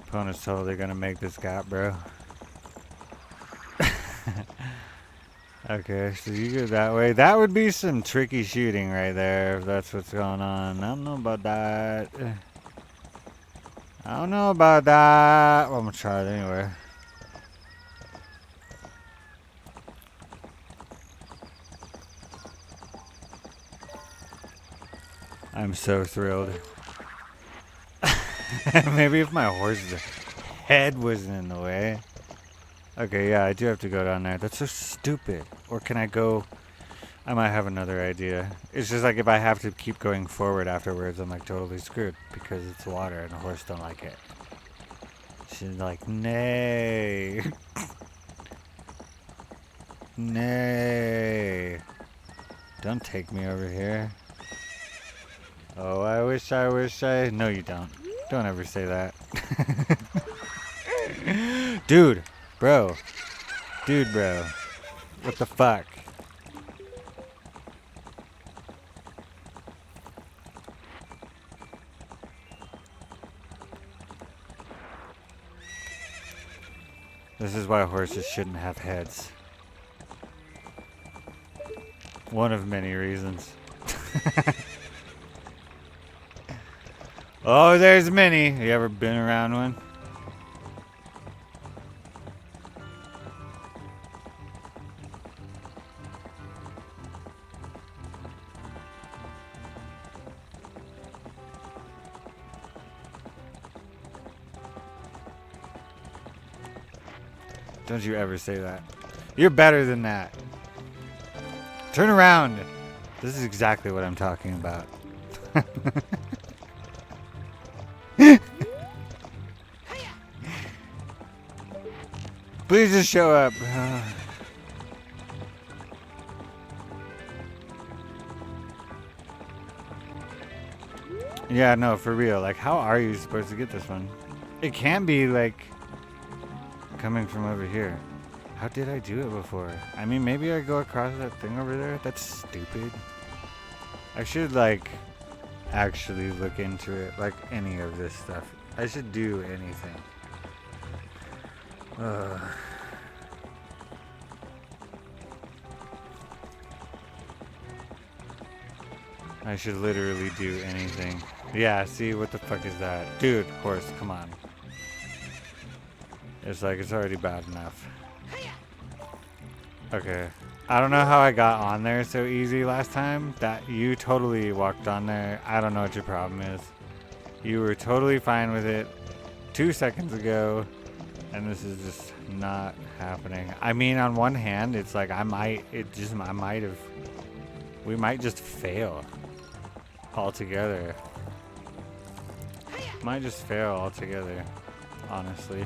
Opponent's totally gonna make this gap, bro. Okay, so you go that way. That would be some tricky shooting right there, if that's what's going on. I don't know about that. I don't know about that. Well, I'm gonna try it anyway. I'm so thrilled. Maybe if my horse's head wasn't in the way. Okay, yeah, I do have to go down there. That's so stupid. Or can I go... I might have another idea. It's just like if I have to keep going forward afterwards, I'm like totally screwed. Because it's water and the horse don't like it. She's like, nay. Nay. Don't take me over here. Oh, I wish I... No, you don't. Don't ever say that. Dude, bro. Dude, bro. What the fuck? This is why horses shouldn't have heads. One of many reasons. Oh, there's many. You ever been around one? Don't you ever say that. You're better than that. Turn around. This is exactly what I'm talking about. Please just show up. Yeah, no, for real. Like, how are you supposed to get this one? It can be, like, coming from over here. How did I do it before? I mean, maybe I go across that thing over there? That's stupid. I should, like, actually look into it. Like, any of this stuff. I should do anything. I should literally do anything. Yeah, see, what the fuck is that? Dude, horse, come on. It's like, it's already bad enough. Okay. I don't know how I got on there so easy last time. That you totally walked on there. I don't know what your problem is. You were totally fine with it 2 seconds ago. And this is just not happening. I mean, on one hand, it's like we might just fail altogether. Might just fail altogether, honestly.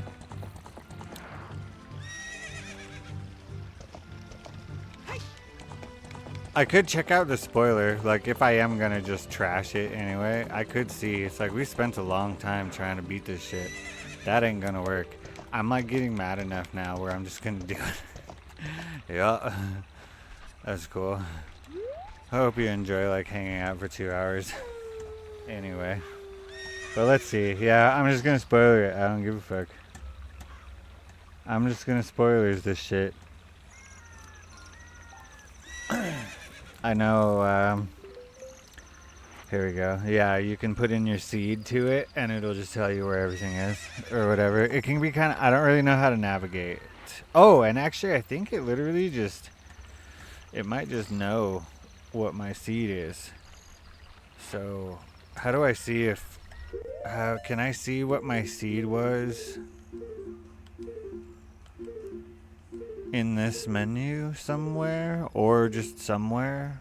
I could check out the spoiler, like if I am gonna just trash it anyway, I could see, it's like we spent a long time trying to beat this shit. That ain't gonna work. I'm like getting mad enough now where I'm just gonna do it. Yeah, that's cool. I hope you enjoy like hanging out for 2 hours. Anyway, but let's see. Yeah, I'm just gonna spoiler it. I don't give a fuck. I'm just gonna spoilers this shit. I know, here we go. Yeah, you can put in your seed to it and it'll just tell you where everything is or whatever. It can be kind of, I don't really know how to navigate. Oh, and actually I think it literally just, it might just know what my seed is. So how do I see if, how can I see what my seed was in this menu somewhere or just somewhere?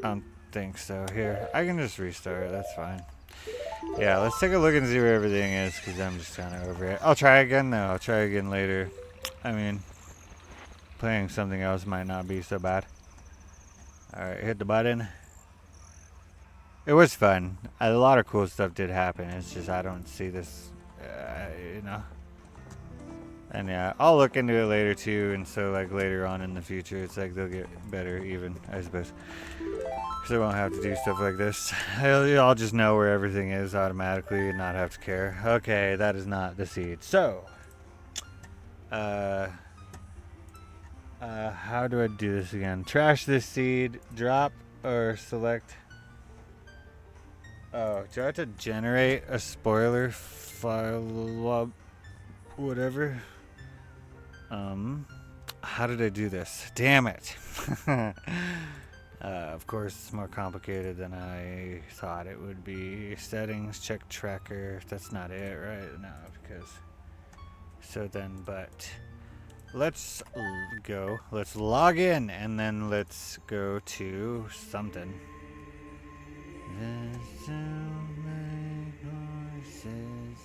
I don't think so. Here, I can just restart it. That's fine. Yeah, let's take a look and see where everything is because I'm just kind of over it. I'll try again though. I'll try again later. I mean, playing something else might not be so bad. Alright, hit the button. It was fun. A lot of cool stuff did happen. It's just I don't see this, you know. And yeah, I'll look into it later too. And so like later on in the future, it's like they'll get better even, I suppose. So I won't have to do stuff like this. I'll just know where everything is automatically and not have to care. Okay, that is not the seed. So, how do I do this again? Trash this seed, drop, or select. Oh, do I have to generate a spoiler file? Whatever. How did I do this? Damn it. Of course, it's more complicated than I thought it would be. Settings, check tracker. That's not it, right? No, because... So then, but... Let's go. Let's log in, and then let's go to something. There's so many voices,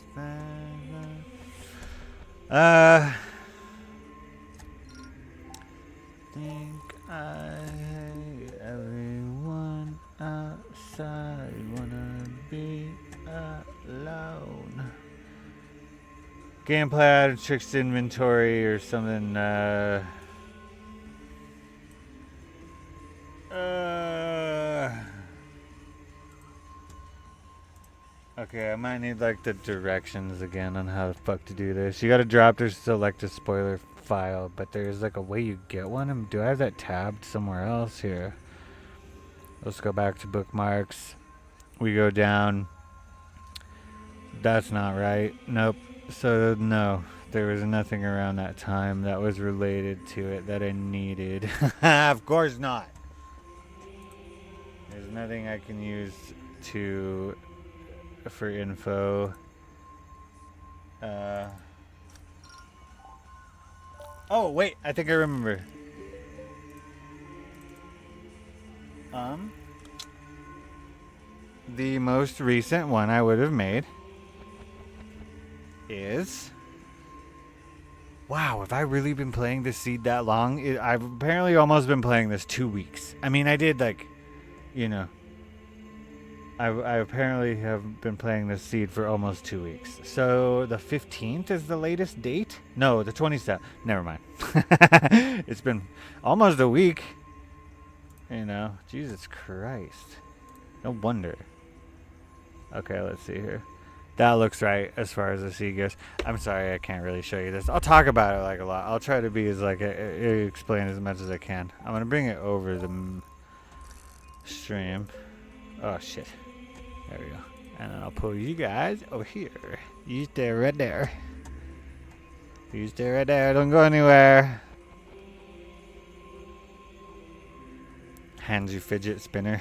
think I hate everyone outside, wanna be alone. Gameplay out of tricks inventory or something. Okay, I might need like the directions again on how the fuck to do this. You gotta drop to select a spoiler file, but there's like a way you get one. Do I have that tabbed somewhere else here? Let's go back to bookmarks. We go down. That's not right. Nope. So no, there was nothing around that time that was related to it that I needed. Of course not. There's nothing I can use to for info. Oh wait, I think I remember. The most recent one I would have made is... Wow, have I really been playing this seed that long? I've apparently almost been playing this 2 weeks. I mean, I did like, you know, I apparently have been playing this seed for almost 2 weeks. So the 15th is the latest date? No, the 27th. Never mind. It's been almost a week. You know, Jesus Christ. No wonder. Okay, let's see here. That looks right as far as the seed goes. I'm sorry, I can't really show you this. I'll talk about it like a lot. I'll try to be as like explain as much as I can. I'm gonna bring it over the stream. Oh shit. There we go. And then I'll pull you guys over here. You stay right there. You stay right there. Don't go anywhere. Hands you fidget spinner.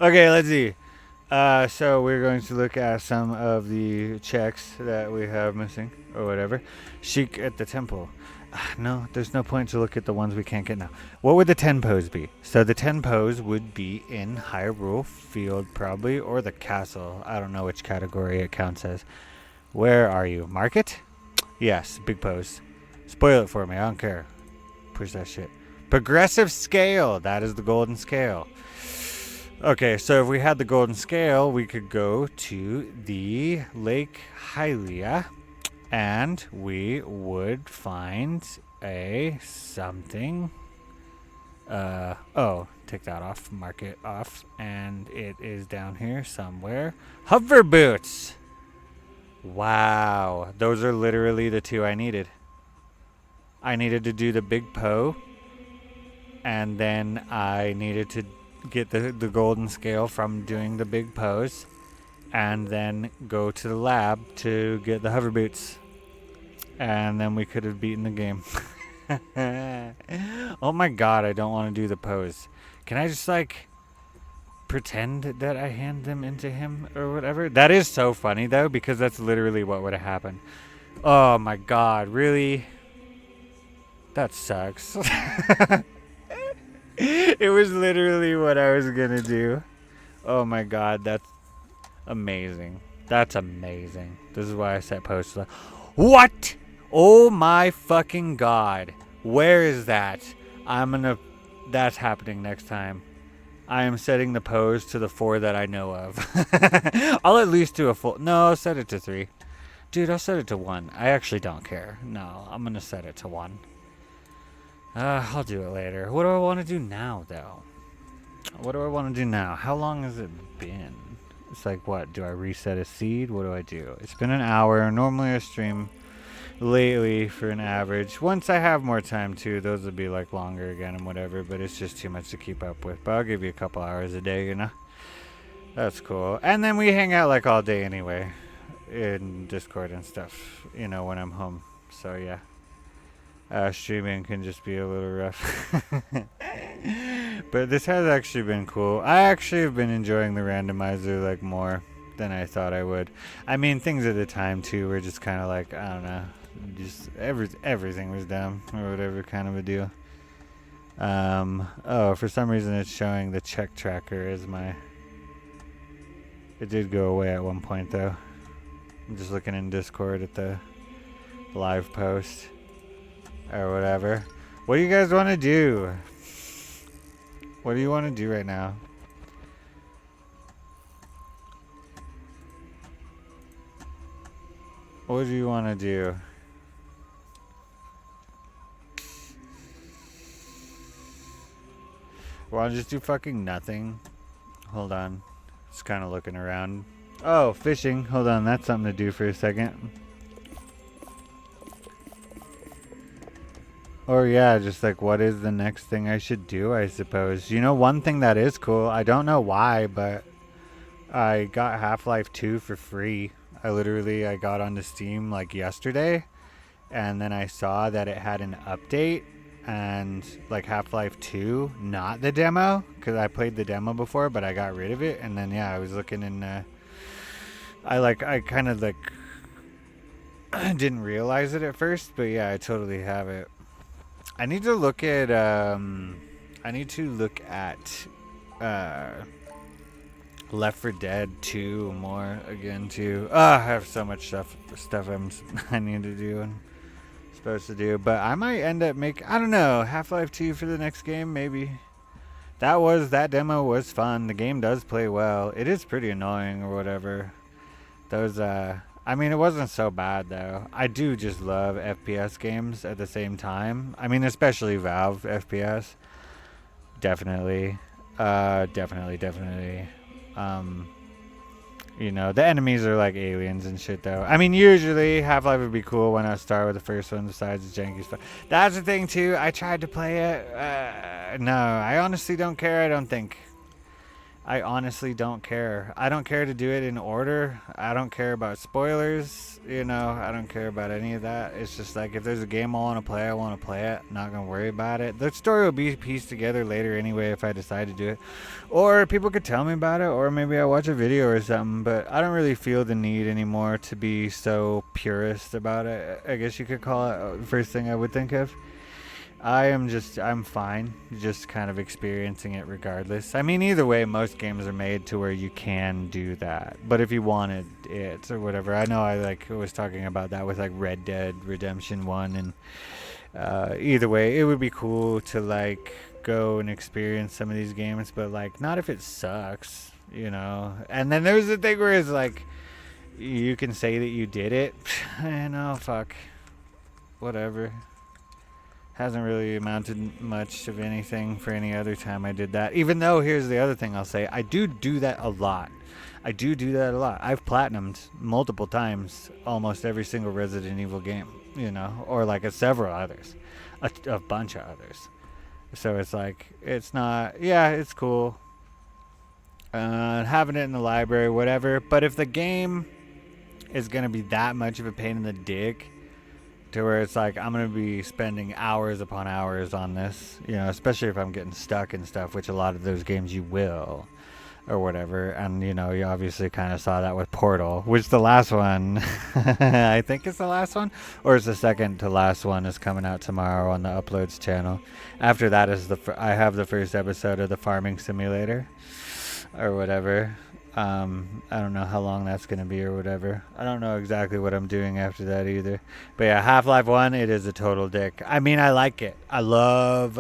Okay, let's see. So we're going to look at some of the checks that we have missing, or whatever. Chic at the temple. No, there's no point to look at the ones we can't get now. What would the 10 pose be? So the 10 pose would be in Hyrule Field, probably, or the castle. I don't know which category it counts as. Where are you? Market? Yes, big pose. Spoil it for me, I don't care. Push that shit. Progressive scale. That is the golden scale. Okay, so if we had the golden scale, we could go to the Lake Hylia, and we would find a something. Take that off, mark it off, and it is down here somewhere. Hover boots. Wow, those are literally the two I needed. I needed to do the big Poe, and then I needed to get the golden scale from doing the big pose, and then go to the lab to get the hover boots, and then we could have beaten the game. Oh my god, I don't want to do the pose. Can I just like pretend that I hand them into him or whatever? That is so funny though, because that's literally what would have happened. Oh my god, really? That sucks. It was literally what I was gonna do. Oh my god, that's amazing. That's amazing. This is why I set posts. What? Oh my fucking god. Where is that? That's happening next time. I am setting the pose to the 4 that I know of. I'll at least do a full... No, I'll set it to 3. Dude, I'll set it to 1. I actually don't care. No, I'm gonna set it to 1. I'll do it later. What do I want to do now, though? What do I want to do now? How long has it been? It's like, what? Do I reset a seed? What do I do? It's been an hour. Normally I stream lately for an average. Once I have more time, too, those will be, like, longer again and whatever, but it's just too much to keep up with. But I'll give you a couple hours a day, you know? That's cool. And then we hang out, like, all day anyway in Discord and stuff, you know, when I'm home. So, yeah. Streaming can just be a little rough. But this has actually been cool. I actually have been enjoying the randomizer like more than I thought I would. I mean, things at the time too were just kind of like, I don't know, just everything was dumb or whatever kind of a deal. For some reason it's showing the check tracker as my... It did go away at one point though. I'm just looking in Discord at the live post. Or whatever. What do you guys want to do? What do you want to do right now? What do you want to do? Want to just do fucking nothing? Hold on. Just kind of looking around. Oh, fishing. Hold on. That's something to do for a second. Or yeah, just like what is the next thing I should do, I suppose. You know, one thing that is cool, I don't know why, but I got Half-Life 2 for free. I got onto Steam like yesterday, and then I saw that it had an update, and like Half-Life 2, not the demo, because I played the demo before, but I got rid of it, and then yeah, I was looking in, I kind of like, didn't realize it at first, but yeah, I totally have it. I need to look at Left 4 Dead 2 more again too. I have so much stuff I need to do and supposed to do, but I might end up I don't know, Half-Life 2 for the next game maybe. That demo was fun. The game does play well. It is pretty annoying or whatever. I mean, it wasn't so bad, though. I do just love FPS games at the same time. I mean, especially Valve FPS. Definitely. Definitely. You know, the enemies are like aliens and shit, though. I mean, usually Half-Life would be cool when I start with the first one, besides the janky stuff. That's the thing, too. I tried to play it. No, I honestly don't care, I don't think. I honestly don't care. I don't care to do it in order. I don't care about spoilers. You know, I don't care about any of that. It's just like if there's a game I want to play, I want to play it. I'm not going to worry about it. The story will be pieced together later anyway if I decide to do it. Or people could tell me about it, or maybe I watch a video or something. But I don't really feel the need anymore to be so purist about it. I guess you could call it the first thing I would think of. I'm fine, just kind of experiencing it regardless. I mean, either way, most games are made to where you can do that. But if you wanted it or whatever, I know I was talking about that with like Red Dead Redemption 1, and either way, it would be cool to like go and experience some of these games, but like not if it sucks, you know. And then there's the thing where it's like you can say that you did it, fuck, whatever. Hasn't really amounted much of anything for any other time I did that. Even though, here's the other thing I'll say, I do that a lot. I've platinumed multiple times almost every single Resident Evil game, you know, or like several others, a bunch of others. So it's like, it's not, yeah, it's cool. Having it in the library, whatever. But if the game is going to be that much of a pain in the dick, to where it's like I'm gonna be spending hours upon hours on this, you know, especially if I'm getting stuck and stuff, which a lot of those games you will, or whatever. And you know, you obviously kind of saw that with Portal, which the last one, I think it's the last one, or it's the second to last one, is coming out tomorrow on the Uploads channel. After that is I have the first episode of the Farming Simulator, or whatever. I don't know how long that's going to be or whatever. I don't know exactly what I'm doing after that either. But yeah, Half-Life 1, it is a total dick. I mean, I like it. I love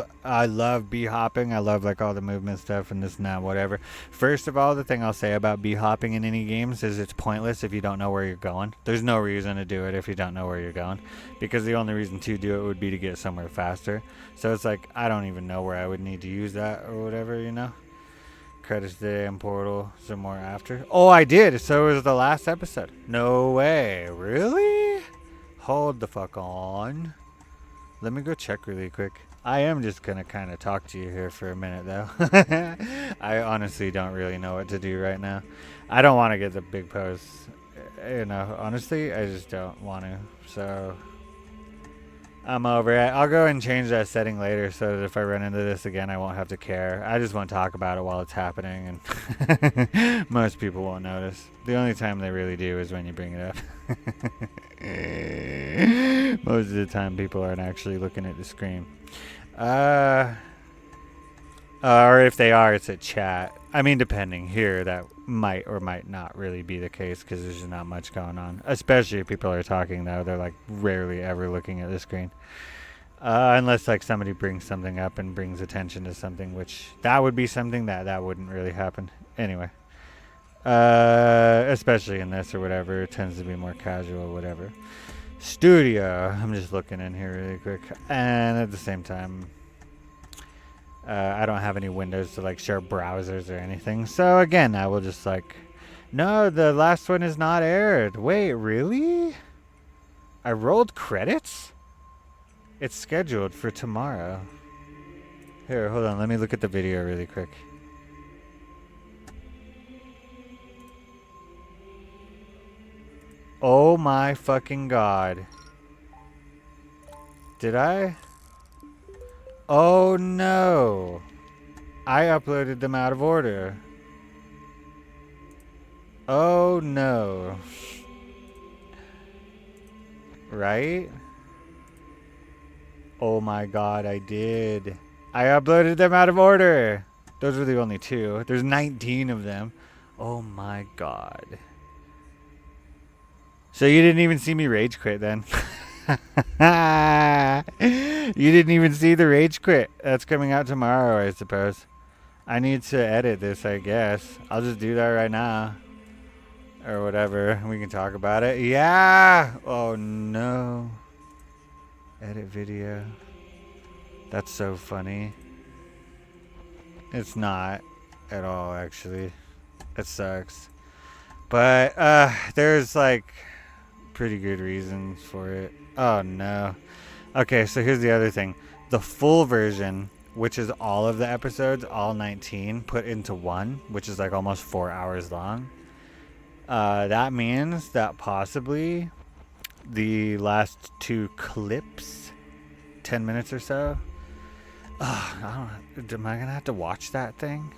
bee hopping. I love like all the movement stuff and this and that, whatever. First of all, the thing I'll say about bee hopping in any games is it's pointless if you don't know where you're going. There's no reason to do it if you don't know where you're going, because the only reason to do it would be to get somewhere faster. So it's like, I don't even know where I would need to use that or whatever, you know? Credits today and Portal, some more after. Oh, I did. So it was the last episode. No way. Really? Hold the fuck on. Let me go check really quick. I am just going to kind of talk to you here for a minute, though. I honestly don't really know what to do right now. I don't want to get the big posts. You know, honestly, I just don't want to. So I'm over it. I'll go and change that setting later so that if I run into this again, I won't have to care. I just want to talk about it while it's happening, and most people won't notice. The only time they really do is when you bring it up. Most of the time, people aren't actually looking at the screen. Or if they are, it's a chat. I mean, depending here, that might or might not really be the case because there's just not much going on. Especially if people are talking, though. They're like rarely ever looking at the screen. Unless like somebody brings something up and brings attention to something, which that would be something that wouldn't really happen. Anyway. Especially in this or whatever. It tends to be more casual, whatever. Studio. I'm just looking in here really quick. And at the same time, I don't have any windows to like share browsers or anything. So again, I will just like, no, the last one is not aired. Wait, really? I rolled credits? It's scheduled for tomorrow. Here, hold on. Let me look at the video really quick. Oh my fucking god. Did I? Oh no. I uploaded them out of order. Oh no. Right? Oh my god, I did. I uploaded them out of order. Those were the only two. There's 19 of them. Oh my god. So you didn't even see me rage quit then? You didn't even see the rage quit. That's coming out tomorrow, I suppose. I need to edit this, I guess. I'll just do that right now. Or whatever. We can talk about it. Yeah! Oh no. Edit video. That's so funny. It's not at all, actually. It sucks. But there's like pretty good reasons for it. Oh no. Okay, so here's the other thing. The full version which is all of the episodes, all 19, put into one, which is like almost 4 hours long. That means that possibly the last 2 clips, 10 minutes or so. I don't. Am I gonna have to watch that thing?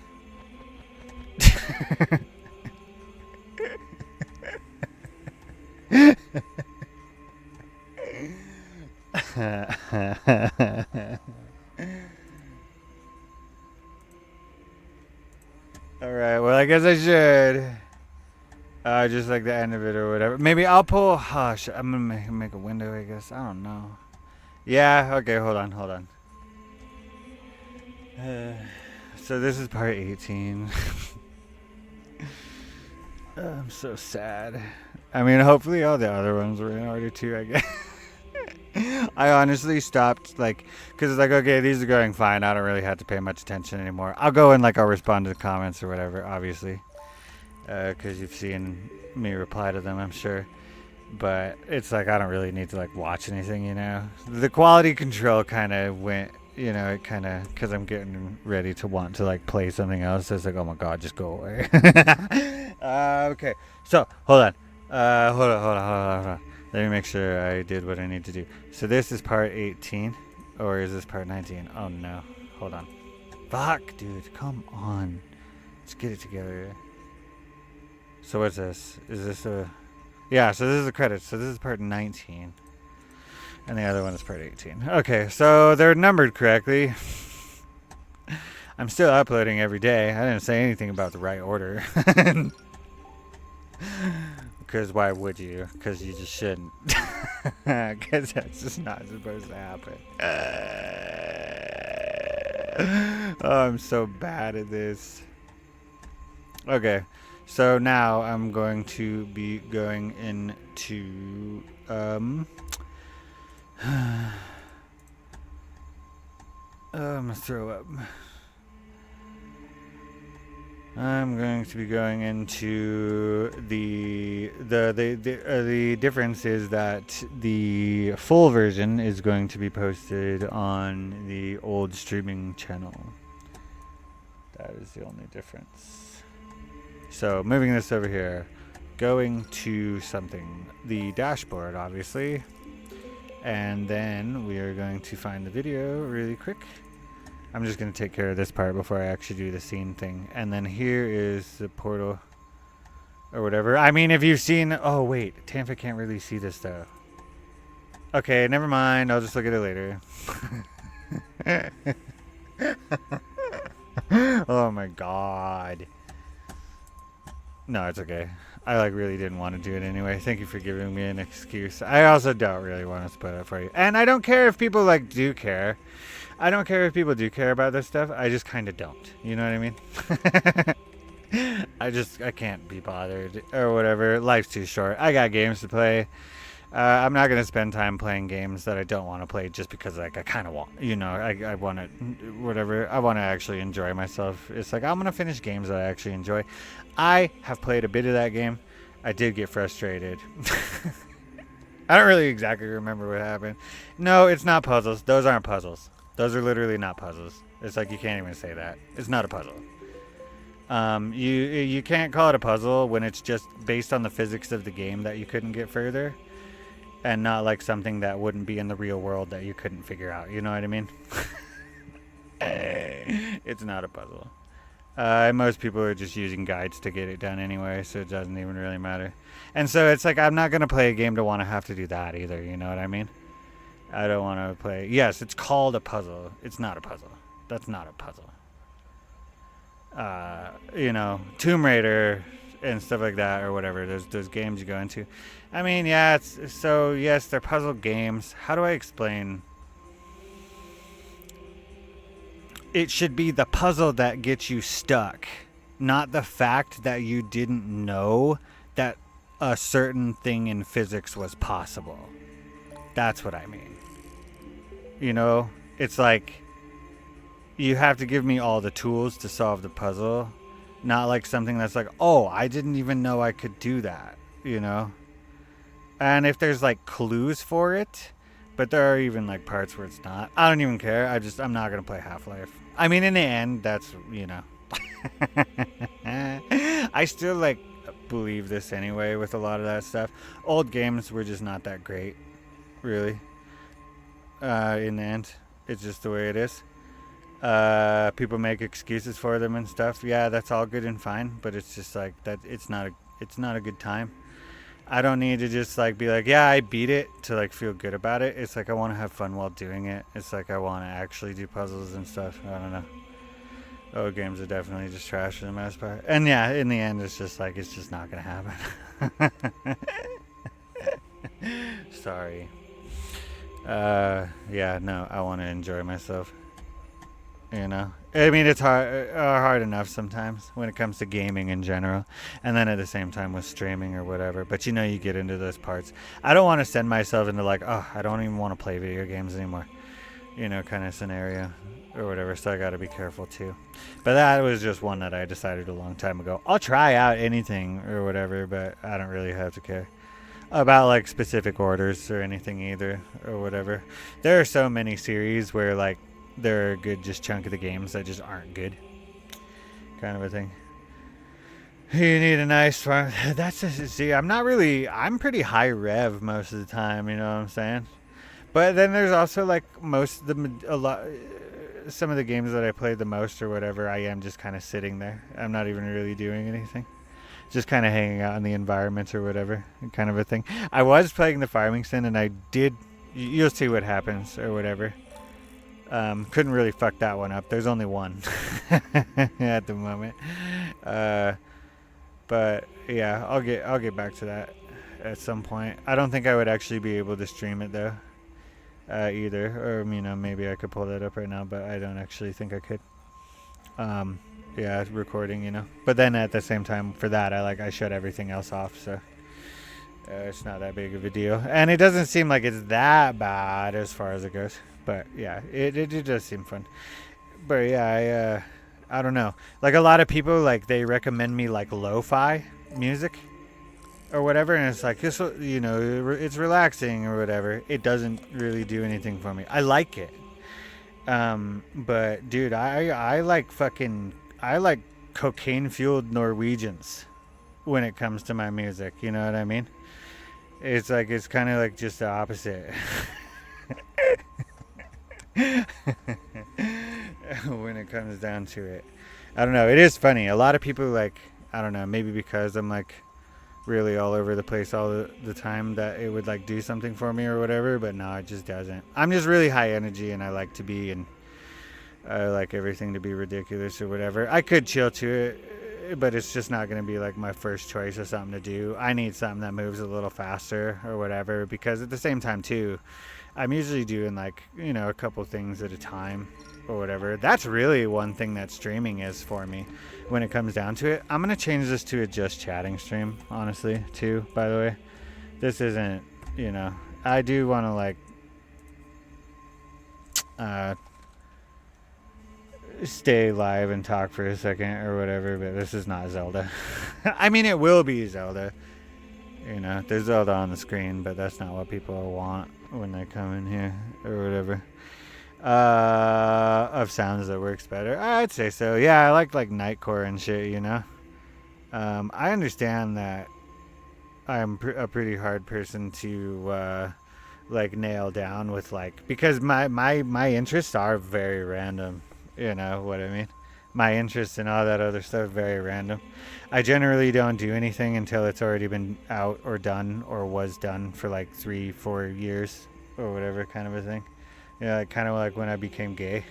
Alright, well, I guess I should. Just like the end of it or whatever. Maybe I'll pull. Hush. I'm gonna make a window, I guess. I don't know. Yeah, okay, hold on. So this is part 18. I'm so sad. I mean, hopefully all the other ones were in order too, I guess. I honestly stopped, like, because it's like, okay, these are going fine. I don't really have to pay much attention anymore. I'll go and, like, I'll respond to the comments or whatever, obviously. Because you've seen me reply to them, I'm sure. But it's like, I don't really need to, like, watch anything, you know? The quality control kind of went, you know, it kind of, because I'm getting ready to want to, like, play something else. It's like, oh my god, just go away. Okay, so, hold on. Hold on. Let me make sure I did what I need to do. So this is part 18, or is this part 19? Oh no, hold on. Fuck, dude, come on. Let's get it together. So what's this? Is this a... Yeah, so this is the credits. So this is part 19. And the other one is part 18. Okay, so they're numbered correctly. I'm still uploading every day. I didn't say anything about the right order. Because why would you? Because you just shouldn't. Because that's just not supposed to happen. Oh, I'm so bad at this. Okay, so now I'm going to be going into... I'm gonna throw up. I'm going to be going into the difference is that the full version is going to be posted on the old streaming channel. That is the only difference. So moving this over here, going to something, the dashboard obviously, and then we are going to find the video really quick. I'm just going to take care of this part before I actually do the scene thing. And then here is the portal or whatever. I mean, if you've seen... Oh, wait. Tampa can't really see this, though. Okay, never mind. I'll just look at it later. Oh, my God. No, it's okay. I, like, really didn't want to do it anyway. Thank you for giving me an excuse. I also don't really want to split it for you. And I don't care if people, like, do care. I don't care if people do care about this stuff. I just kind of don't. You know what I mean? I can't be bothered or whatever. Life's too short. I got games to play. I'm not going to spend time playing games that I don't want to play just because, like, I kind of want, you know, I want to, whatever. I want to actually enjoy myself. It's like, I'm going to finish games that I actually enjoy. I have played a bit of that game. I did get frustrated. I don't really exactly remember what happened. No, it's not puzzles. Those aren't puzzles. Those are literally not puzzles. It's like you can't even say that. It's not a puzzle. You can't call it a puzzle when it's just based on the physics of the game that you couldn't get further, and not like something that wouldn't be in the real world that you couldn't figure out. You know what I mean? It's not a puzzle. Most people are just using guides to get it done anyway, so it doesn't even really matter. And so it's like I'm not gonna play a game to want to have to do that either. You know what I mean? I don't want to play... Yes, it's called a puzzle. It's not a puzzle. That's not a puzzle. You know, Tomb Raider and stuff like that or whatever. Those games you go into. I mean, yeah, so, yes, they're puzzle games. How do I explain? It should be the puzzle that gets you stuck, not the fact that you didn't know that a certain thing in physics was possible. That's what I mean. You know, it's like you have to give me all the tools to solve the puzzle, not like something that's like, oh, I didn't even know I could do that, you know? And if there's like clues for it, But there are even like parts where it's not. I don't even care. I'm not gonna play Half-Life. I mean, in the end, that's I still like believe this anyway with a lot of that stuff. Old games were just not that great, really. In the end, it's just the way it is. People make excuses for them and stuff. Yeah, that's all good and fine, but it's just like that. It's not a good time. I don't need to just like be like, yeah, I beat it to like feel good about it. It's like I want to have fun while doing it. It's like I want to actually do puzzles and stuff. I don't know. Oh, games are definitely just trash for the most part. And yeah, in the end, it's just like it's just not gonna happen. Sorry. Yeah, no, I want to enjoy myself. You know, I mean, it's hard enough sometimes when it comes to gaming in general, and then at the same time with streaming or whatever. But you get into those parts. I don't want to send myself into like, oh, I don't even want to play video games anymore, kind of scenario or whatever. So I got to be careful too. But that was just one that I decided a long time ago. I'll try out anything or whatever, but I don't really have to care about like specific orders or anything either or whatever. There are so many series where like there are a good just chunk of the games that just aren't good, kind of a thing. You need a nice farm. That's just, see, I'm pretty high rev most of the time, you know what I'm saying? But then there's also like some of the games that I played the most or whatever, I am just kind of sitting there. I'm not even really doing anything. Just kind of hanging out in the environment or whatever, kind of a thing. I was playing the farming sim and you'll see what happens or whatever. Couldn't really fuck that one up. There's only one at the moment. But yeah, I'll get back to that at some point. I don't think I would actually be able to stream it though, either. Or maybe I could pull that up right now, but I don't actually think I could. Yeah, recording, But then at the same time, for that, I shut everything else off, so it's not that big of a deal. And it doesn't seem like it's that bad as far as it goes. But yeah, it does seem fun. But yeah, I don't know. Like a lot of people, like they recommend me like lo-fi music or whatever, and it's like this, it's relaxing or whatever. It doesn't really do anything for me. I like it, but dude, I like cocaine-fueled Norwegians when it comes to my music. You know what I mean? It's kind of like just the opposite. When it comes down to it, I don't know. It is funny. A lot of people I don't know, maybe because I'm like really all over the place all the time that it would like do something for me or whatever, but no, it just doesn't. I'm just really high energy and I like to be, and I like everything to be ridiculous or whatever. I could chill to it, but it's just not going to be like my first choice of something to do. I need something that moves a little faster or whatever, because at the same time too, I'm usually doing a couple things at a time or whatever. That's really one thing that streaming is for me when it comes down to it. I'm going to change this to a just chatting stream, honestly, too, by the way. This isn't, I do want to stay live and talk for a second or whatever, but this is not Zelda. I mean, it will be Zelda. There's Zelda on the screen, but that's not what people want when they come in here or whatever. Of sounds that works better, I'd say so. Yeah, I like nightcore and shit. I understand that I'm a pretty hard person to nail down with because my interests are very random. You know what I mean? My interests and all that other stuff very random. I generally don't do anything until it's already been out or done or was done for 3-4 years or whatever, kind of a thing. Kind of like when I became gay.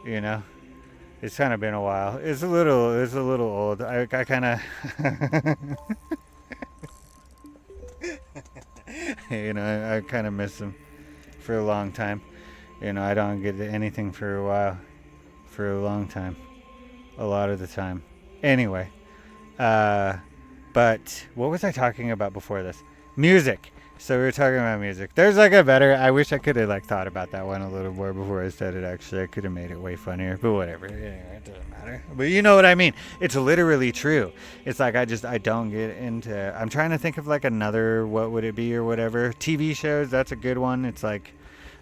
It's kind of been a while. It's a little old. I kind of I kind of miss them for a long time. I don't get anything for a while, for a long time, a lot of the time. Anyway, but what was I talking about before this? Music. So we were talking about music. There's like a better. I wish I could have like thought about that one a little more before I said it. Actually, I could have made it way funnier. But whatever. Anyway, it doesn't matter. But you know what I mean. It's literally true. It's like I don't get into. I'm trying to think of like another. What would it be or whatever. TV shows. That's a good one. It's like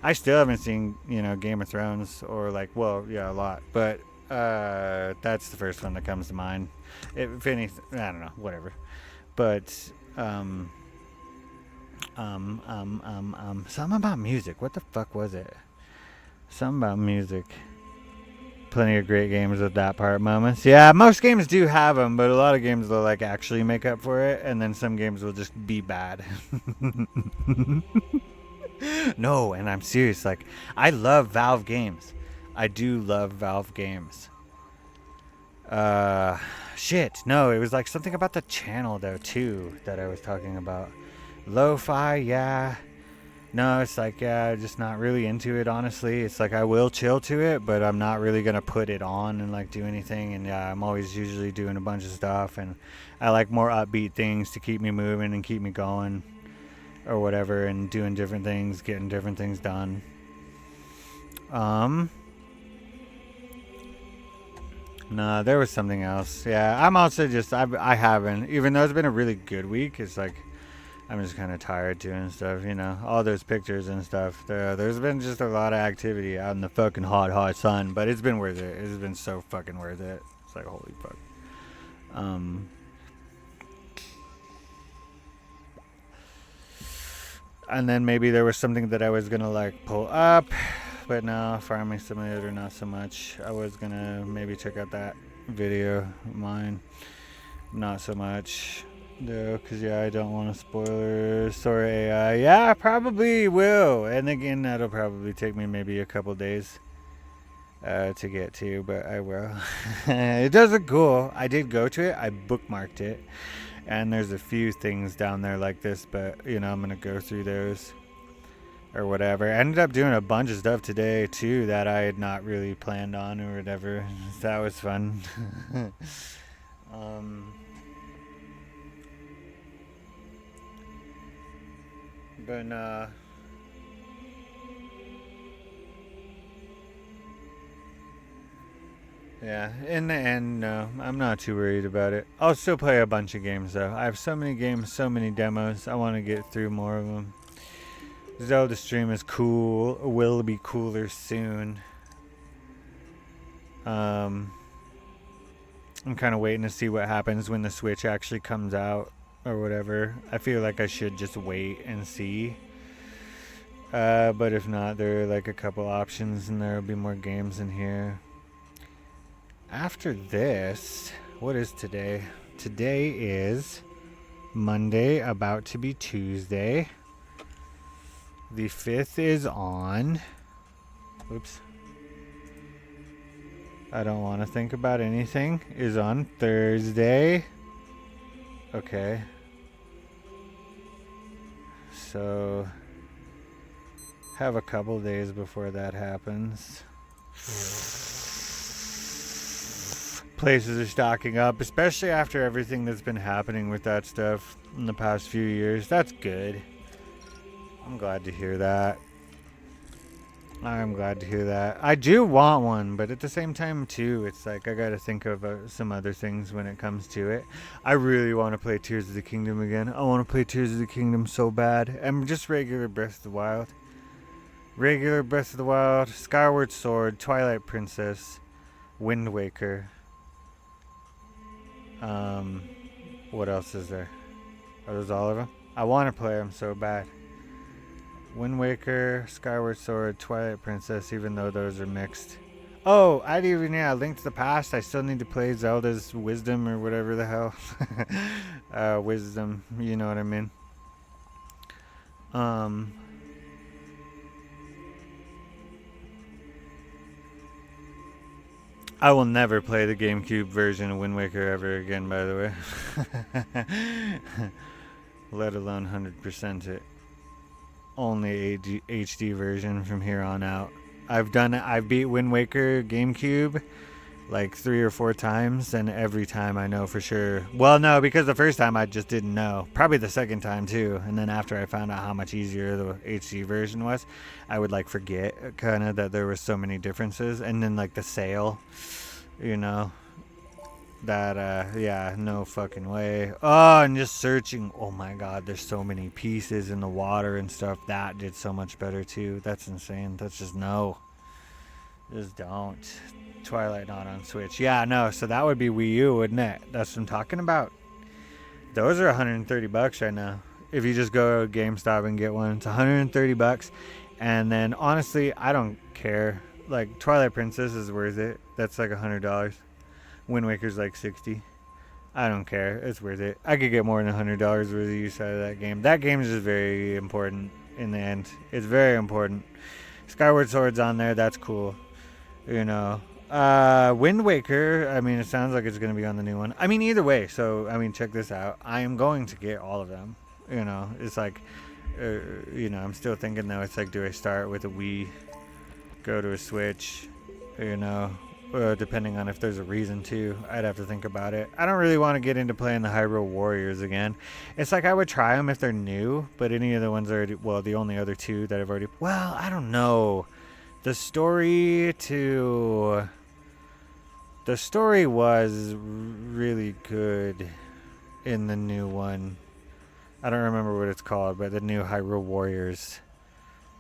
I still haven't seen Game of Thrones or like a lot. But that's the first one that comes to mind. If anything, I don't know. Whatever. But something about music. What the fuck was it? Something about music. Plenty of great games with that part moments. Yeah, most games do have them, but a lot of games will like actually make up for it, and then some games will just be bad. No, and I'm serious. Like, I love Valve games. I do love Valve games. Shit. No, it was like something about the channel though too that I was talking about. Lo-fi, yeah. No, it's like, yeah, just not really into it, honestly. It's like I will chill to it, but I'm not really going to put it on and like do anything. And yeah, I'm always usually doing a bunch of stuff, and I like more upbeat things to keep me moving and keep me going or whatever, and doing different things, getting different things done. No, there was something else. Yeah, I'm also just, I haven't, even though it's been a really good week, it's like, I'm just kind of tired doing stuff, all those pictures and stuff. There's been just a lot of activity out in the fucking hot, hot sun, but it's been worth it. It's been so fucking worth it. It's like, holy fuck. And then maybe there was something that I was gonna like pull up, but no, Farming Simulator, not so much. I was gonna maybe check out that video of mine, not so much. No, because I don't want to spoiler. Sorry, AI. Yeah, I probably will. And again, that'll probably take me maybe a couple days to get to, but I will. It does look cool. I did go to it. I bookmarked it. And there's a few things down there like this, but, I'm going to go through those or whatever. I ended up doing a bunch of stuff today, too, that I had not really planned on or whatever. That was fun. But yeah, in the end, no, I'm not too worried about it. I'll still play a bunch of games though. I have so many games, so many demos. I want to get through more of them. Zelda stream is cool. Will be cooler soon. I'm kind of waiting to see what happens when the Switch actually comes out or whatever. I feel like I should just wait and see. But if not, there are like a couple options and there will be more games in here. After this, what is today? Today is Monday, about to be Tuesday. The 5th is on. Oops. I don't want to think about anything. Is on Thursday. Okay. So have a couple days before that happens. Places are stocking up, especially after everything that's been happening with that stuff in the past few years. That's good. I'm glad to hear that. I'm glad to hear that. I do want one, but at the same time, too, it's like I gotta think of some other things when it comes to it. I really want to play Tears of the Kingdom again. I want to play Tears of the Kingdom so bad. And just regular Breath of the Wild. Regular Breath of the Wild, Skyward Sword, Twilight Princess, Wind Waker. What else is there? Are those all of them? I want to play them so bad. Wind Waker, Skyward Sword, Twilight Princess, even though those are mixed. Oh, Link to the Past. I still need to play Zelda's Wisdom or whatever the hell. Wisdom, you know what I mean. I will never play the GameCube version of Wind Waker ever again, by the way. Let alone 100% it. Only HD version from here on out. I've beat Wind Waker GameCube like 3 or 4 times, and every time I know for sure. Well, no, because the first time I just didn't know. Probably the second time too, and then after I found out how much easier the HD version was, I would like forget kind of that there were so many differences, and then like the sale, you know, that yeah, no fucking way. Oh, and just searching. Oh my god, there's so many pieces in the water and stuff. That did so much better too. That's insane. That's just no. Just don't. Twilight not on Switch. Yeah, no, so that would be Wii U, wouldn't it? That's what I'm talking about. Those are $130 right now. If you just go to GameStop and get one, it's $130. And then honestly, I don't care. Like Twilight Princess is worth it. That's like $100. Wind Waker's like $60. I don't care. It's worth it. I could get more than $100 worth of use out of that game. That game is just very important in the end. It's very important. Skyward Sword's on there. That's cool. You know, Wind Waker, I mean, it sounds like it's going to be on the new one. I mean, either way, so, I mean, check this out. I am going to get all of them. You know, it's like, you know, I'm still thinking, though, it's like, do I start with a Wii, go to a Switch, you know, depending on if there's a reason to. I'd have to think about it. I don't really want to get into playing the Hyrule Warriors again. It's like I would try them if they're new, but any of the ones already, well, the only other two that I've already, well, I don't know. The story was really good in the new one. I don't remember what it's called, but the new Hyrule Warriors.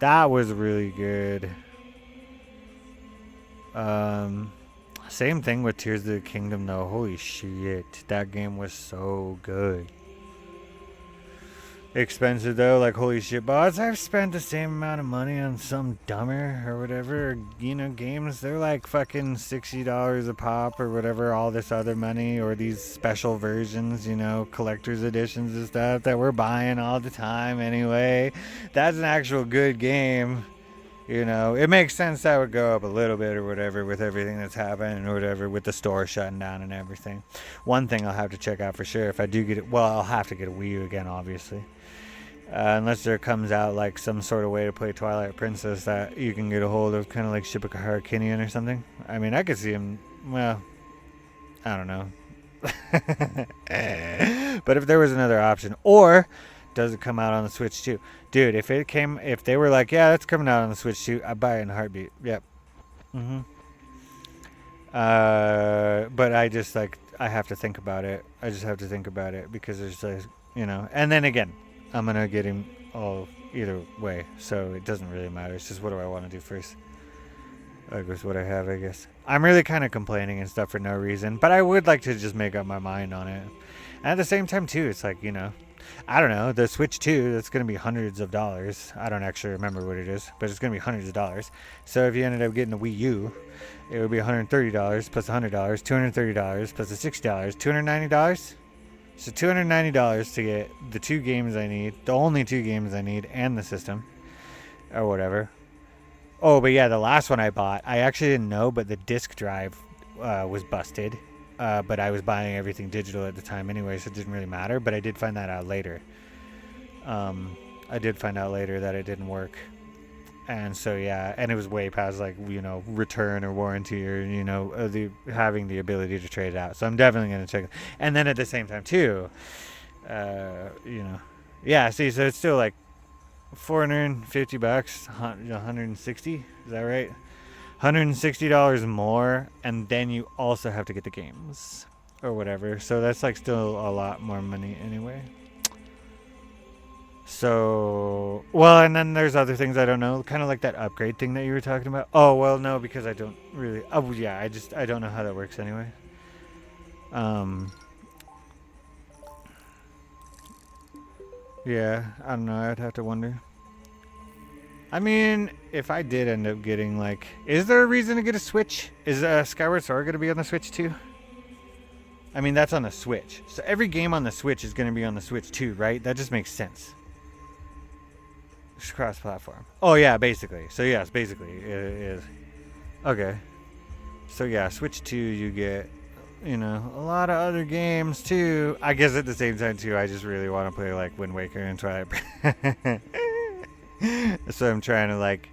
That was really good. Same thing with Tears of the Kingdom though. Holy shit. That game was so good. Expensive though, like holy shit, boss. I've spent the same amount of money on some dumber or whatever, you know, games. They're like fucking $60 a pop or whatever, all this other money, or these special versions, you know, collector's editions and stuff that we're buying all the time anyway. That's an actual good game. You know, it makes sense that would go up a little bit or whatever with everything that's happening or whatever with the store shutting down and everything. One thing I'll have to check out for sure if I do get it, well, I'll have to get a Wii U again, obviously. Unless there comes out like some sort of way to play Twilight Princess that you can get a hold of, kind of like Shibuya Harkinian or something. I mean, I could see him, well, I don't know. But if there was another option, or does it come out on the Switch too? Dude, if they were like, yeah, it's coming out on the Switch too, I'd buy it in a heartbeat. Yep. But I just like, I have to think about it. I just have to think about it because there's like, you know, and then again, I'm going to get him all either way. So it doesn't really matter. It's just what do I want to do first? Like with what I have, I guess. I'm really kind of complaining and stuff for no reason. But I would like to just make up my mind on it. And at the same time, too, it's like, you know, I don't know. The Switch 2, that's going to be hundreds of dollars. I don't actually remember what it is. But it's going to be hundreds of dollars. So if you ended up getting a Wii U, it would be $130 plus $100, $230 plus the $60, $290. So $290 to get the two games I need, the only two games I need, and the system, or whatever. Oh, but yeah, the last one I bought, I actually didn't know, but the disc drive was busted. But I was buying everything digital at the time anyway, so it didn't really matter. But I did find that out later. I did find out later that it didn't work. And so, yeah, and it was way past, like, you know, return or warranty or, you know, having the ability to trade it out. So I'm definitely going to check it. And then at the same time, too, you know, yeah, see, so it's still like $450, 160, is that right? $160 more, and then you also have to get the games or whatever. So that's like still a lot more money anyway. So, well, and then there's other things I don't know, kind of like that upgrade thing that you were talking about. Oh, well, no, because I don't really, oh, yeah, I don't know how that works anyway. Yeah, I don't know, I'd have to wonder. I mean, if I did end up getting, like, is there a reason to get a Switch? Is Skyward Sword going to be on the Switch too? I mean, that's on the Switch. So every game on the Switch is going to be on the Switch too, right? That just makes sense. It's cross-platform. Oh, yeah, basically. So, yes, basically, it is. Okay. So, yeah, Switch 2, you get, you know, a lot of other games, too. I guess at the same time, too, I just really want to play, like, Wind Waker and Twilight. So I'm trying to, like,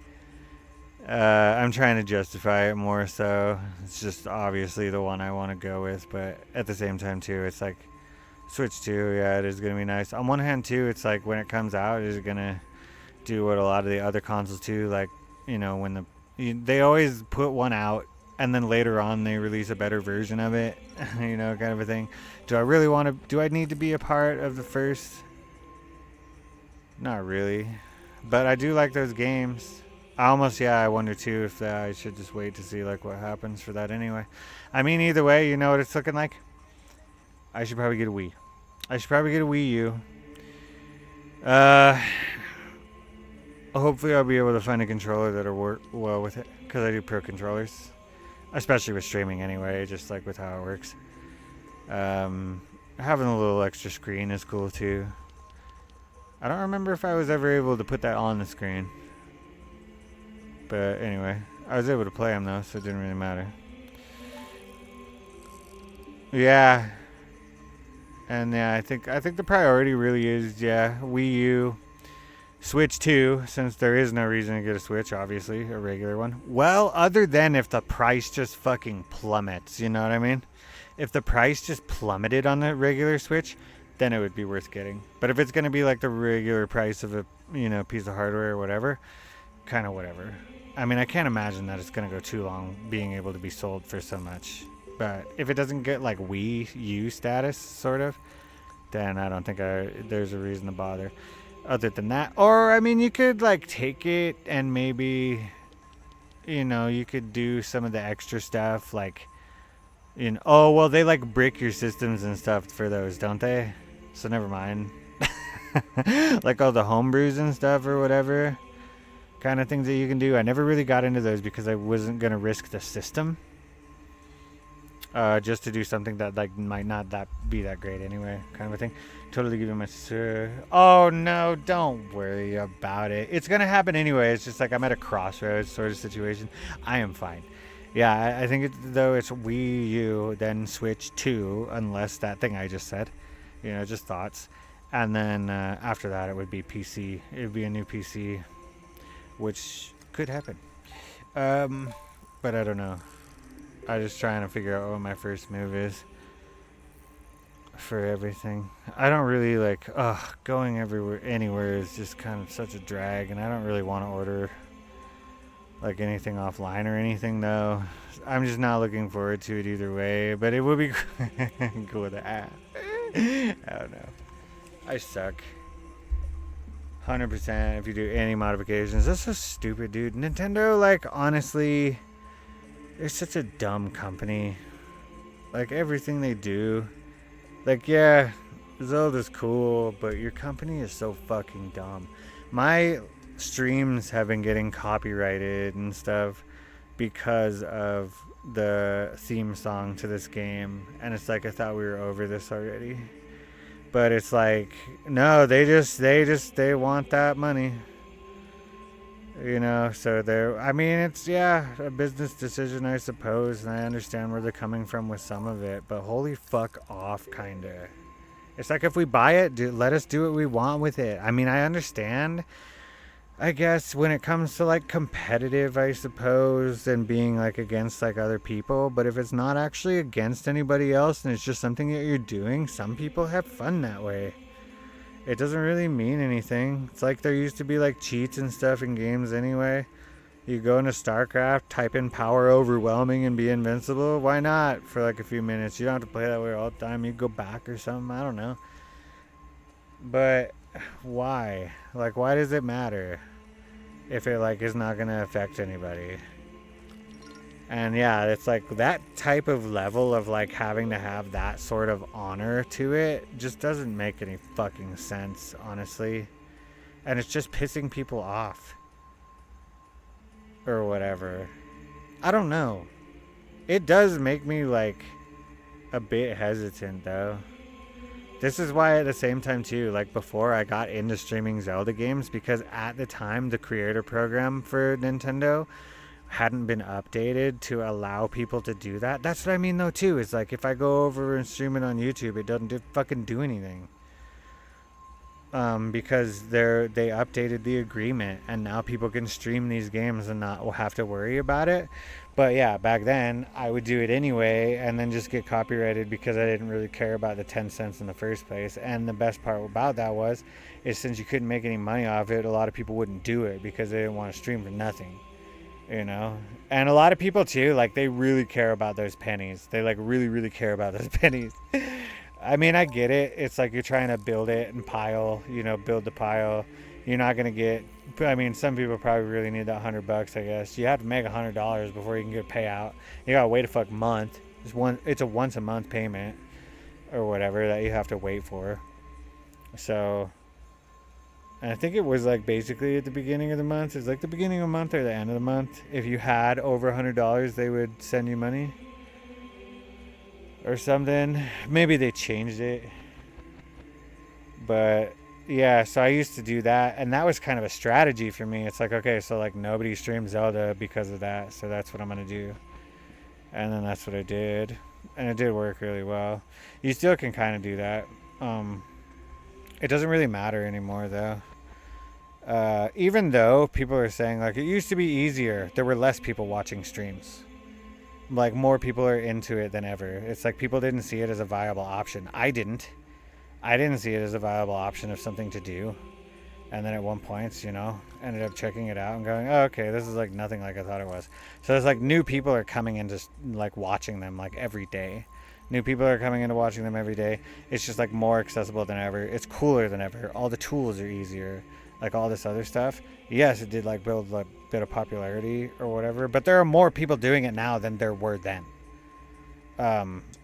I'm trying to justify it more so. It's just obviously the one I want to go with, but at the same time too, it's like Switch 2, yeah, it is gonna be nice. On one hand too, it's like when it comes out, is it gonna do what a lot of the other consoles do? Like, when they always put one out and then later on they release a better version of it, kind of a thing. Do I really want to? Do I need to be a part of the first? Not really, but I do like those games. I wonder too if I should just wait to see like what happens for that anyway. I mean, either way, you know what it's looking like. I should probably get a Wii. I should probably get a Wii U. Hopefully I'll be able to find a controller that'll work well with it, because I do pro controllers, especially with streaming anyway, just like with how it works. Having a little extra screen is cool too. I don't remember if I was ever able to put that on the screen. But anyway, I was able to play them though, so it didn't really matter. Yeah. And yeah, I think the priority really is, Wii U, Switch 2, since there is no reason to get a Switch, obviously, a regular one. Well, other than if the price just fucking plummets, you know what I mean? If the price just plummeted on the regular Switch, then it would be worth getting. But if it's going to be like the regular price of a, piece of hardware or whatever, kind of whatever. I mean, I can't imagine that it's going to go too long being able to be sold for so much. But if it doesn't get like Wii U status, sort of, then I don't think there's a reason to bother. Other than that, or I mean, you could like take it and maybe, you could do some of the extra stuff like, oh well, they like brick your systems and stuff for those, don't they? So never mind. Like all the homebrews and stuff or whatever kind of things that you can do. I never really got into those because I wasn't gonna risk the system. Just to do something that like might not be that great anyway, kind of a thing. Totally give you my oh no, don't worry about it. It's gonna happen anyway. It's just like I'm at a crossroads sort of situation. I am fine. Yeah, I think though it's Wii U, then Switch 2, unless that thing I just said, just thoughts, and then after that it would be PC. It would be a new PC, which could happen. But I don't know. I'm just trying to figure out what my first move is for everything. I don't really like, going anywhere is just kind of such a drag, and I don't really want to order like anything offline or anything though. I'm just not looking forward to it either way, but it would be cool to add. I don't know. I suck. 100% if you do any modifications. That's so stupid, dude. Nintendo, like, honestly, they're such a dumb company. Like, everything they do. Like, yeah, Zelda's cool, but your company is so fucking dumb. My streams have been getting copyrighted and stuff because of the theme song to this game. And it's like, I thought we were over this already. But it's like, no, they want that money. So it's, a business decision, I suppose, and I understand where they're coming from with some of it, but holy fuck off, kinda. It's like, if we buy it, let us do what we want with it. I mean, I understand, I guess, when it comes to, like, competitive, I suppose, and being, like, against, like, other people, but if it's not actually against anybody else, and it's just something that you're doing, some people have fun that way. It doesn't really mean anything. It's like there used to be like cheats and stuff in games anyway. You go into StarCraft, type in power overwhelming and be invincible. Why not? For like a few minutes. You don't have to play that way all the time. You go back or something. I don't know. But why? Like, why does it matter if it like is not going to affect anybody? And yeah, it's like that type of level of like having to have that sort of honor to it just doesn't make any fucking sense, honestly. And it's just pissing people off. Or whatever. I don't know. It does make me like a bit hesitant though. This is why at the same time too, like before I got into streaming Zelda games, because at the time the creator program for Nintendo hadn't been updated to allow people to do that. That's what I mean though too, is like if I go over and stream it on YouTube, it doesn't fucking do anything. because they updated the agreement and now people can stream these games and not have to worry about it. But yeah, back then I would do it anyway and then just get copyrighted because I didn't really care about the 10 cents in the first place. And the best part about that is since you couldn't make any money off it, a lot of people wouldn't do it because they didn't want to stream for nothing, you know. And a lot of people too, like, they really care about those pennies. They like really really care about those pennies. I mean, I get it. It's like you're trying to build it and pile, build the pile. You're not gonna get. I mean, some people probably really need that $100. I guess you have to make $100 before you can get a payout. You gotta wait a fuck month. It's a once a month payment or whatever that you have to wait for. So, and I think it was like basically at the beginning of the month. It's like the beginning of the month or the end of the month. If you had over $100, they would send you money or something. Maybe they changed it, but yeah, so I used to do that, and that was kind of a strategy for me. It's like, okay, so like nobody streams Zelda because of that, so that's what I'm gonna do. And then that's what I did, and it did work really well. You still can kind of do that. It doesn't really matter anymore though. Even though people are saying like it used to be easier, there were less people watching streams. Like, more people are into it than ever. It's like people didn't see it as a viable option. I didn't see it as a viable option of something to do. And then at one point, ended up checking it out and going, oh, okay, this is like nothing like I thought it was. So it's like new people are coming into like watching them like every day. New people are coming into watching them every day. It's just like more accessible than ever. It's cooler than ever. All the tools are easier. Like all this other stuff. Yes, it did like build a bit of popularity or whatever, but there are more people doing it now than there were then.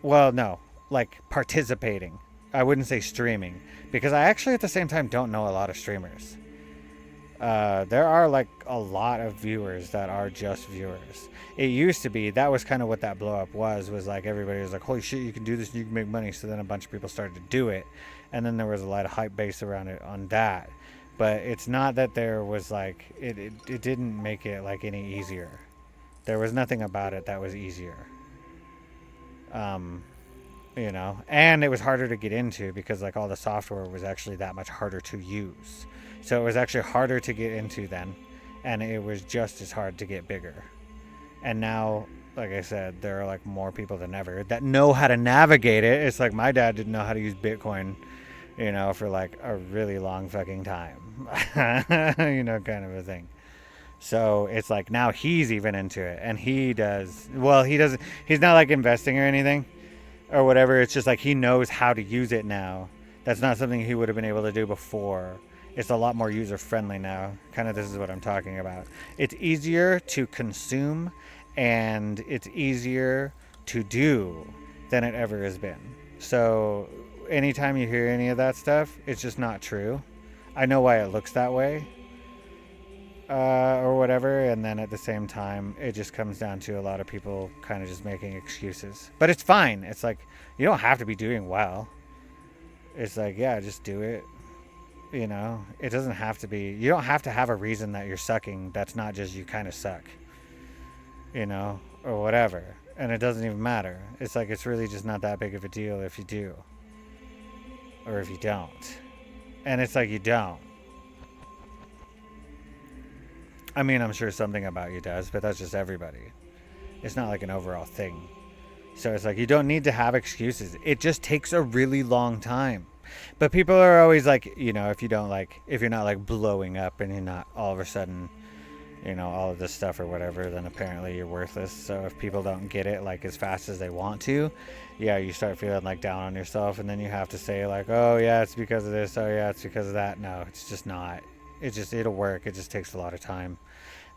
Well, no, like participating. I wouldn't say streaming, because I actually at the same time don't know a lot of streamers. There are like a lot of viewers that are just viewers. It used to be, that was kind of what that blow up was like everybody was like, holy shit, you can do this and you can make money. So then a bunch of people started to do it, and then there was a lot of hype based around it on that. But it's not that there was like it didn't make it like any easier. There was nothing about it that was easier. And it was harder to get into because like all the software was actually that much harder to use. So it was actually harder to get into then, and it was just as hard to get bigger. And now, like I said, there are like more people than ever that know how to navigate it. It's like my dad didn't know how to use Bitcoin, for like a really long fucking time, kind of a thing. So it's like now he's even into it, and he doesn't, he's not like investing or anything or whatever. It's just like he knows how to use it now. That's not something he would have been able to do before. It's a lot more user friendly now. Kind of, this is what I'm talking about. It's easier to consume and it's easier to do than it ever has been. So anytime you hear any of that stuff, it's just not true. I know why it looks that way, or whatever, and then at the same time, it just comes down to a lot of people kind of just making excuses. But it's fine. It's like, you don't have to be doing well. It's like, yeah, just do it. It doesn't have to be, you don't have to have a reason that you're sucking that's not just you kind of suck, or whatever. And it doesn't even matter. It's like, it's really just not that big of a deal if you do. Or if you don't. And it's like you don't. I mean, I'm sure something about you does, but that's just everybody. It's not like an overall thing. So it's like, you don't need to have excuses. It just takes a really long time. But people are always like, if you're not like blowing up and you're not all of a sudden, all of this stuff or whatever, then apparently you're worthless. So if people don't get it like as fast as they want to, yeah, you start feeling like down on yourself, and then you have to say like, oh yeah, it's because of this, oh yeah, it's because of that. No, it's just not. It'll work. It just takes a lot of time.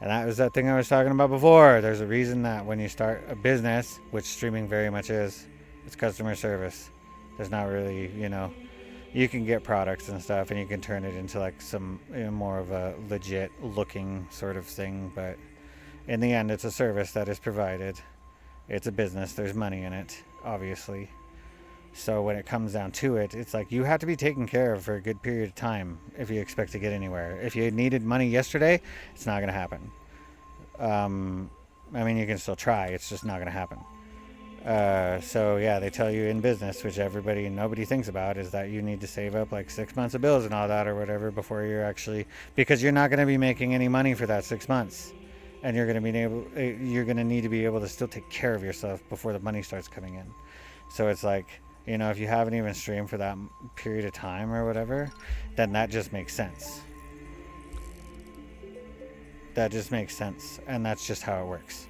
And that was that thing I was talking about before. There's a reason that when you start a business, which streaming very much is, it's customer service. There's not really, you can get products and stuff and you can turn it into like some more of a legit looking sort of thing. But in the end, it's a service that is provided. It's a business. There's money in it, obviously. So when it comes down to it, it's like you have to be taken care of for a good period of time if you expect to get anywhere. If you needed money yesterday, it's not going to happen. I mean, you can still try. It's just not going to happen. So yeah, they tell you in business, which nobody thinks about, is that you need to save up like 6 months of bills and all that or whatever before you're actually, because you're not going to be making any money for that 6 months, and you're going to need to be able to still take care of yourself before the money starts coming in. So it's like, if you haven't even streamed for that period of time or whatever, then that just makes sense. That just makes sense, and that's just how it works.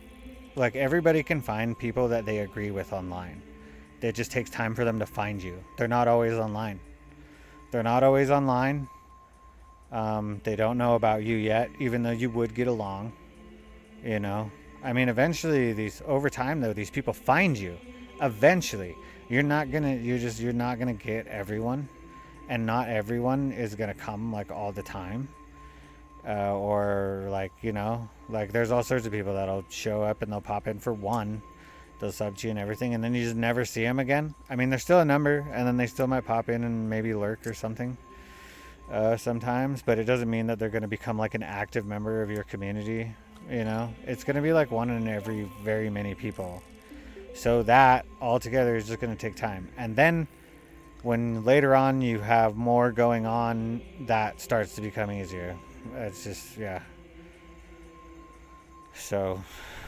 Like, everybody can find people that they agree with online. It just takes time for them to find you. They're not always online. They're not always online. They don't know about you yet, even though you would get along. I mean, eventually, over time though, these people find you. Eventually, you're not gonna get everyone, and not everyone is gonna come like all the time. Or like there's all sorts of people that'll show up and they'll pop in for one, they'll sub to you and everything, and then you just never see them again. I mean, they're still a number, and then they still might pop in and maybe lurk or something sometimes, but it doesn't mean that they're going to become like an active member of your community. It's going to be like one in every very many people. So that altogether is just going to take time, and then when later on you have more going on, that starts to become easier. It's just, yeah. So,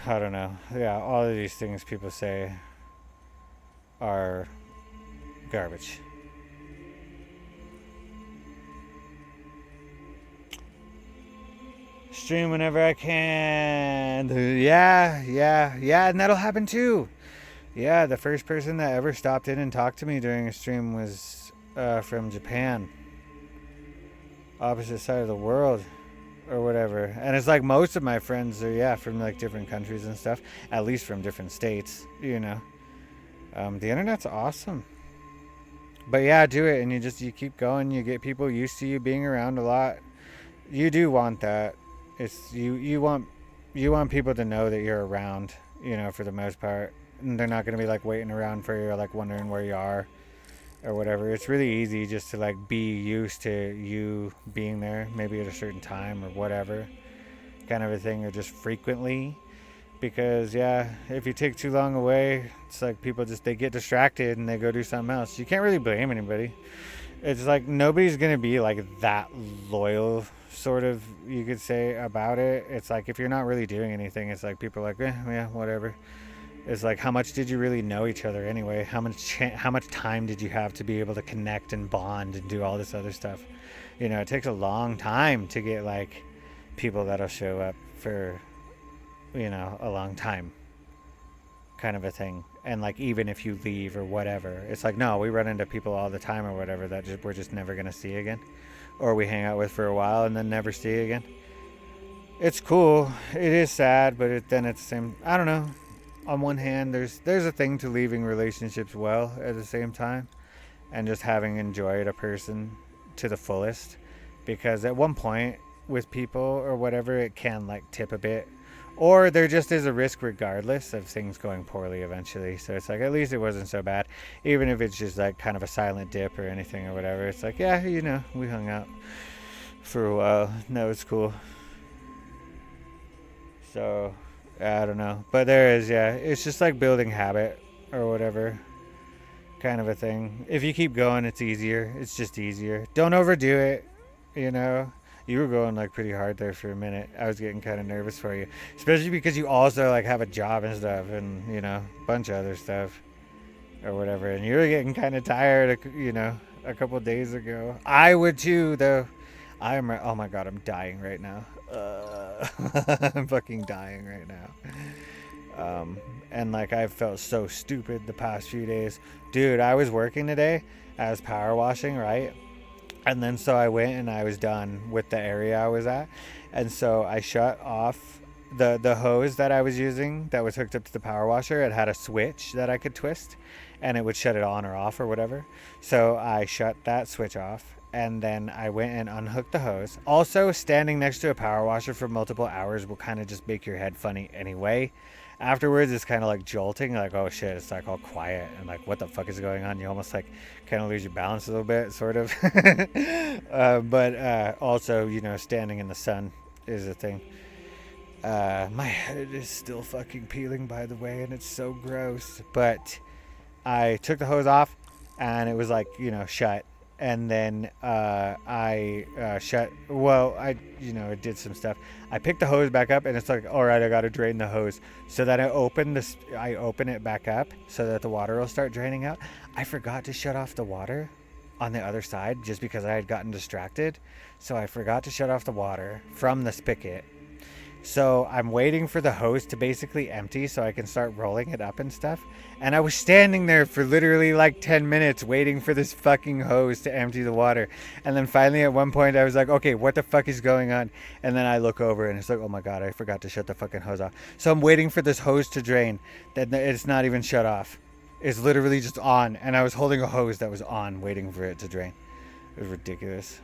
I don't know. Yeah, all of these things people say are garbage. Stream whenever I can. Yeah, and that'll happen too. Yeah, the first person that ever stopped in and talked to me during a stream was from Japan. Opposite side of the world or whatever. And it's like most of my friends are from like different countries and stuff, at least from different states. The internet's awesome. But yeah, do it, and you keep going. You get people used to you being around a lot. You do want that. It's you want people to know that you're around, for the most part, and they're not going to be like waiting around for you or like wondering where you are or whatever. It's really easy just to like be used to you being there, maybe at a certain time or whatever kind of a thing, or just frequently. Because if you take too long away, it's like people they get distracted and they go do something else. You can't really blame anybody. It's like nobody's gonna be like that loyal, sort of, you could say, about it. It's like if you're not really doing anything, it's like people are like, yeah, whatever. It's like, how much did you really know each other anyway? How much time did you have to be able to connect and bond and do all this other stuff? It takes a long time to get like people that'll show up for a long time, kind of a thing. And like, even if you leave or whatever, it's like, no, we run into people all the time or whatever that we're just never gonna see again, or we hang out with for a while and then never see again. It's cool. It is sad, but then it's the same. I don't know. On one hand, there's a thing to leaving relationships well at the same time, and just having enjoyed a person to the fullest, because at one point with people or whatever, it can like tip a bit, or there just is a risk regardless of things going poorly eventually. So it's like, at least it wasn't so bad, even if it's just like kind of a silent dip or anything or whatever. It's like, yeah, we hung out for a while. No, it's cool. So I don't know, but there is, it's just like building habit or whatever kind of a thing. If you keep going, it's easier. It's just easier. Don't overdo it. You were going like pretty hard there for a minute. I was getting kind of nervous for you, especially because you also like have a job and stuff, and a bunch of other stuff or whatever, and you were getting kind of tired, a couple days ago. I would too, though. Oh my god, I'm dying right now. I'm fucking dying right now. And like, I've felt so stupid the past few days. Dude, I was working today. I was power washing, right? And then so I went and I was done with the area I was at. And so I shut off the hose that I was using that was hooked up to the power washer. It had a switch that I could twist, and it would shut it on or off or whatever. So I shut that switch off, and then I went and unhooked the hose. Also, standing next to a power washer for multiple hours will kind of just make your head funny anyway. Afterwards, it's kind of like jolting, like, oh shit, it's like all quiet and like, what the fuck is going on? You almost like kind of lose your balance a little bit, sort of. But also, standing in the sun is a thing. My head is still fucking peeling, by the way, and it's so gross. But I took the hose off, and it was like, shut. And then I shut. Well, it did some stuff. I picked the hose back up, and it's like, all right, I gotta drain the hose. So then I open it back up so that the water will start draining out. I forgot to shut off the water on the other side just because I had gotten distracted. So I forgot to shut off the water from the spigot. So I'm waiting for the hose to basically empty so I can start rolling it up and stuff. And I was standing there for literally like 10 minutes waiting for this fucking hose to empty the water. And then finally at one point I was like, okay, what the fuck is going on? And then I look over and it's like, oh my God, I forgot to shut the fucking hose off. So I'm waiting for this hose to drain. That it's not even shut off. It's literally just on. And I was holding a hose that was on waiting for it to drain. It was ridiculous.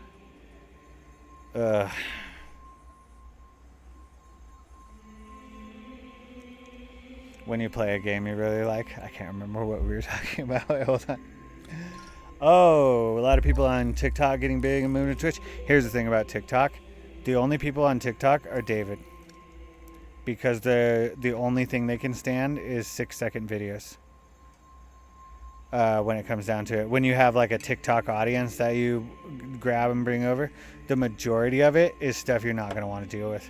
When you play a game you really like. I can't remember what we were talking about. Wait, hold on. Oh, a lot of people on TikTok getting big and moving to Twitch. Here's the thing about TikTok. The only people on TikTok are David. Because the only thing they can stand is 6-second videos. When it comes down to it. When you have like a TikTok audience that you grab and bring over, the majority of it is stuff you're not going to want to deal with.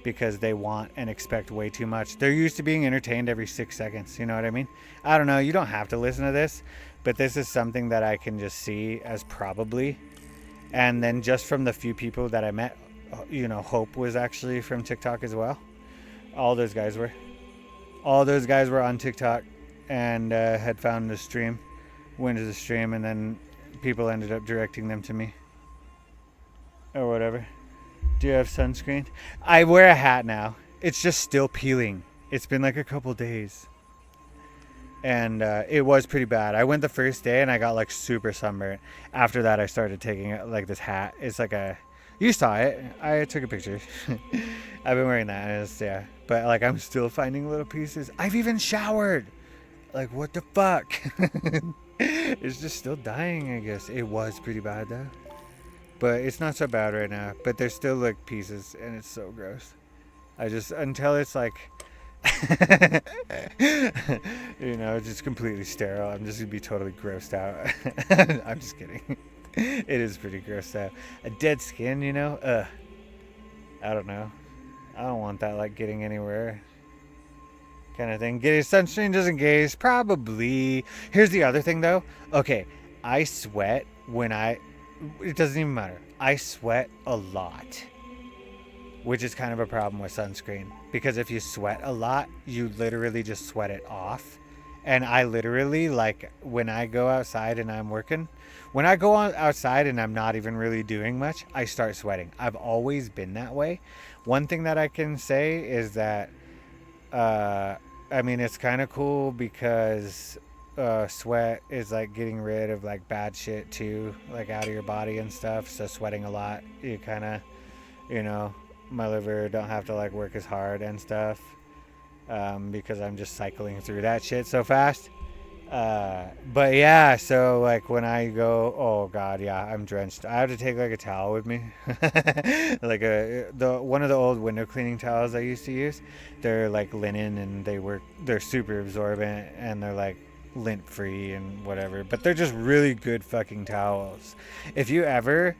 Because they want and expect way too much. They're used to being entertained every 6 seconds. You know what I mean? I don't know. You don't have to listen to this. But this is something that I can just see as probably. And then just from the few people that I met, Hope was actually from TikTok as well. All those guys were on TikTok and had found the stream, went to the stream, and then people ended up directing them to me. Or whatever. Do you have sunscreen? I wear a hat now. It's just still peeling. It's been like a couple days. And it was pretty bad. I went the first day and I got like super sunburned. After that I started taking like this hat. It's like you saw it. I took a picture. I've been wearing that. And yeah. But like I'm still finding little pieces. I've even showered. Like what the fuck? It's just still dying, I guess. It was pretty bad though. But it's not so bad right now. But there's still like pieces and it's so gross. Until it's like, just completely sterile, I'm just going to be totally grossed out. I'm just kidding. It is pretty gross out. A dead skin, I don't know. I don't want that like getting anywhere. Kind of thing. Getting sunscreen doesn't gaze. Probably. Here's the other thing though. Okay. I sweat it doesn't even matter. I sweat a lot, which is kind of a problem with sunscreen because if you sweat a lot, you literally just sweat it off. And I literally, like, when I go outside and I'm working, when I go outside and I'm not even really doing much, I start sweating. I've always been that way. One thing that I can say is that, it's kind of cool because sweat is like getting rid of like bad shit too, like out of your body and stuff. So sweating a lot, you kind of, my liver don't have to like work as hard and stuff, because I'm just cycling through that shit so fast. But yeah, so like when I go, oh god, yeah, I'm drenched. I have to take like a towel with me, like one of the old window cleaning towels I used to use. They're like linen and they're super absorbent and they're like lint free and whatever, but they're just really good fucking towels. If you ever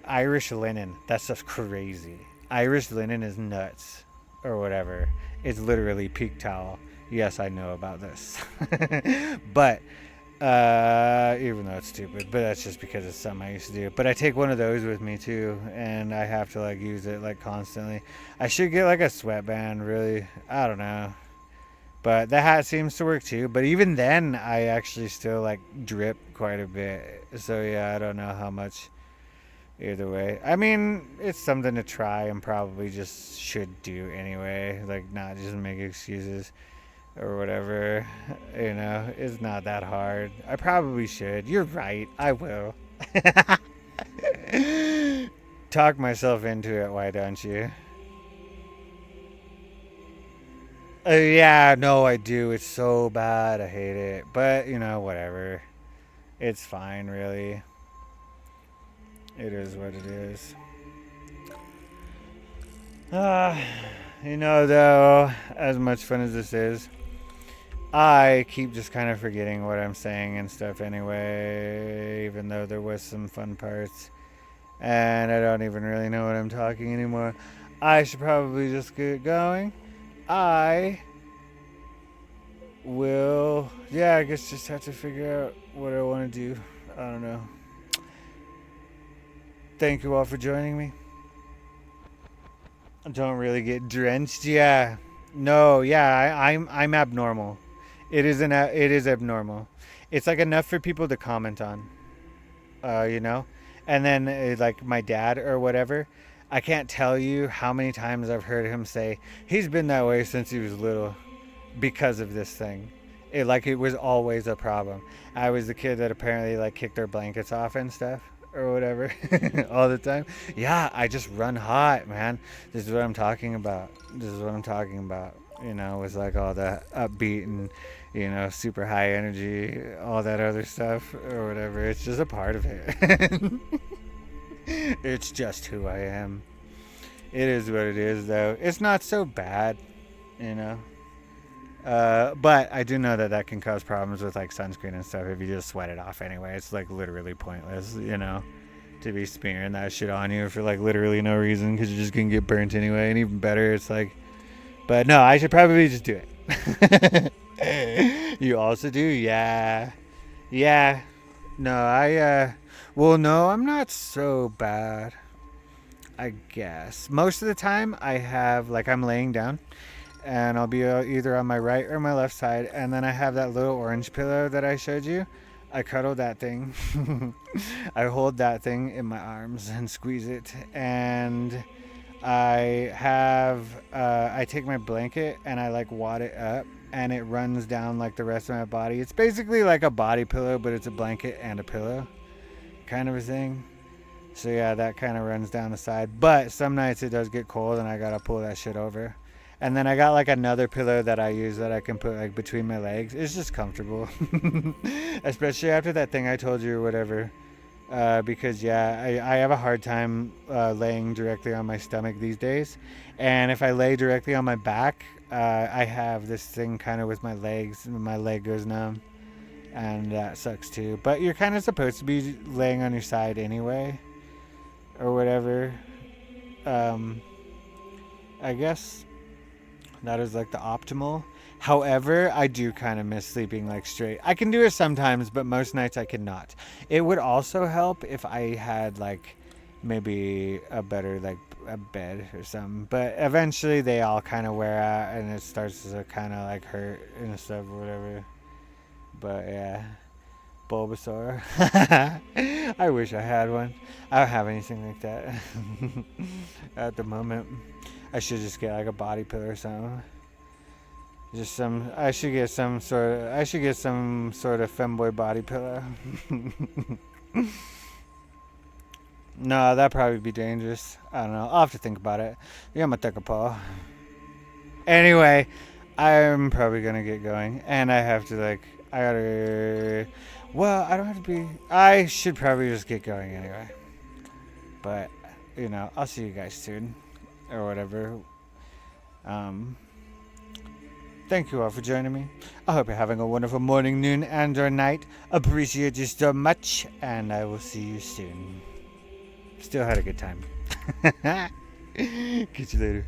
Irish linen, that stuff's crazy. Irish linen is nuts or whatever. It's literally peak towel. Yes, I know about this. But even though it's stupid, but that's just because it's something I used to do. But I take one of those with me too, and I have to like use it like constantly. I should get like a sweatband, really. I don't know. But the hat seems to work too. But even then, I actually still like drip quite a bit. So yeah, I don't know how much. Either way, I mean, it's something to try and probably just should do anyway. Like, not just make excuses or whatever. It's not that hard. I probably should. You're right. I will. Talk myself into it, why don't you? Yeah, no, I do. It's so bad. I hate it. But, whatever. It's fine, really. It is what it is. Uh, though, as much fun as this is, I keep just kind of forgetting what I'm saying and stuff anyway, even though there was some fun parts. And I don't even really know what I'm talking anymore. I should probably just get going. I will, I guess just have to figure out what I want to do. I don't know. Thank you all for joining me. Don't really get drenched. Yeah. No, I'm abnormal. It is abnormal. It's like enough for people to comment on. You know? And then like my dad or whatever, I can't tell you how many times I've heard him say he's been that way since he was little because of this thing. It was always a problem. I was the kid that apparently like kicked their blankets off and stuff or whatever all the time. Yeah, I just run hot, man. This is what I'm talking about. Was like all that upbeat and super high energy, all that other stuff or whatever. It's just a part of it. It's just who I am. It is what it is, though. It's not so bad, you know. But I do know that can cause problems with like sunscreen and stuff if you just sweat it off anyway. It's like literally pointless, to be smearing that shit on you for like literally no reason because you're just gonna get burnt anyway. And even better, it's like, but no, I should probably just do it. You also do, yeah. No, no, I'm not so bad. I guess most of the time I have like I'm laying down and I'll be either on my right or my left side, and then I have that little orange pillow that I showed you. I cuddle that thing. I hold that thing in my arms and squeeze it, and I take my blanket and I like wad it up, and it runs down like the rest of my body. It's basically like a body pillow, but it's a blanket and a pillow kind of a thing. So yeah, that kind of runs down the side. But some nights it does get cold and I gotta pull that shit over. And then I got like another pillow that I use that I can put like between my legs. It's just comfortable. Especially after that thing I told you or whatever. Because I have a hard time laying directly on my stomach these days. And if I lay directly on my back, I have this thing kind of with my legs, and my leg goes numb. And that sucks too. But you're kind of supposed to be laying on your side anyway. Or whatever. I guess that is like the optimal. However, I do kind of miss sleeping like straight. I can do it sometimes, but most nights I cannot. It would also help if I had like maybe a better like a bed or something. But eventually they all kind of wear out and it starts to kind of like hurt and stuff or whatever. But yeah. Bulbasaur. I wish I had one. I don't have anything like that at the moment. I should just get like a body pillow or something. I should get some sort of femboy body pillow. No, that'd probably be dangerous. I don't know. I'll have to think about it. Yeah, I'm take a paw. Anyway, I'm probably gonna get going, and I have to well, I don't have to be. I should probably just get going anyway. But I'll see you guys soon, or whatever. Thank you all for joining me. I hope you're having a wonderful morning, noon, and or night. Appreciate you so much, and I will see you soon. Still had a good time. Catch you later.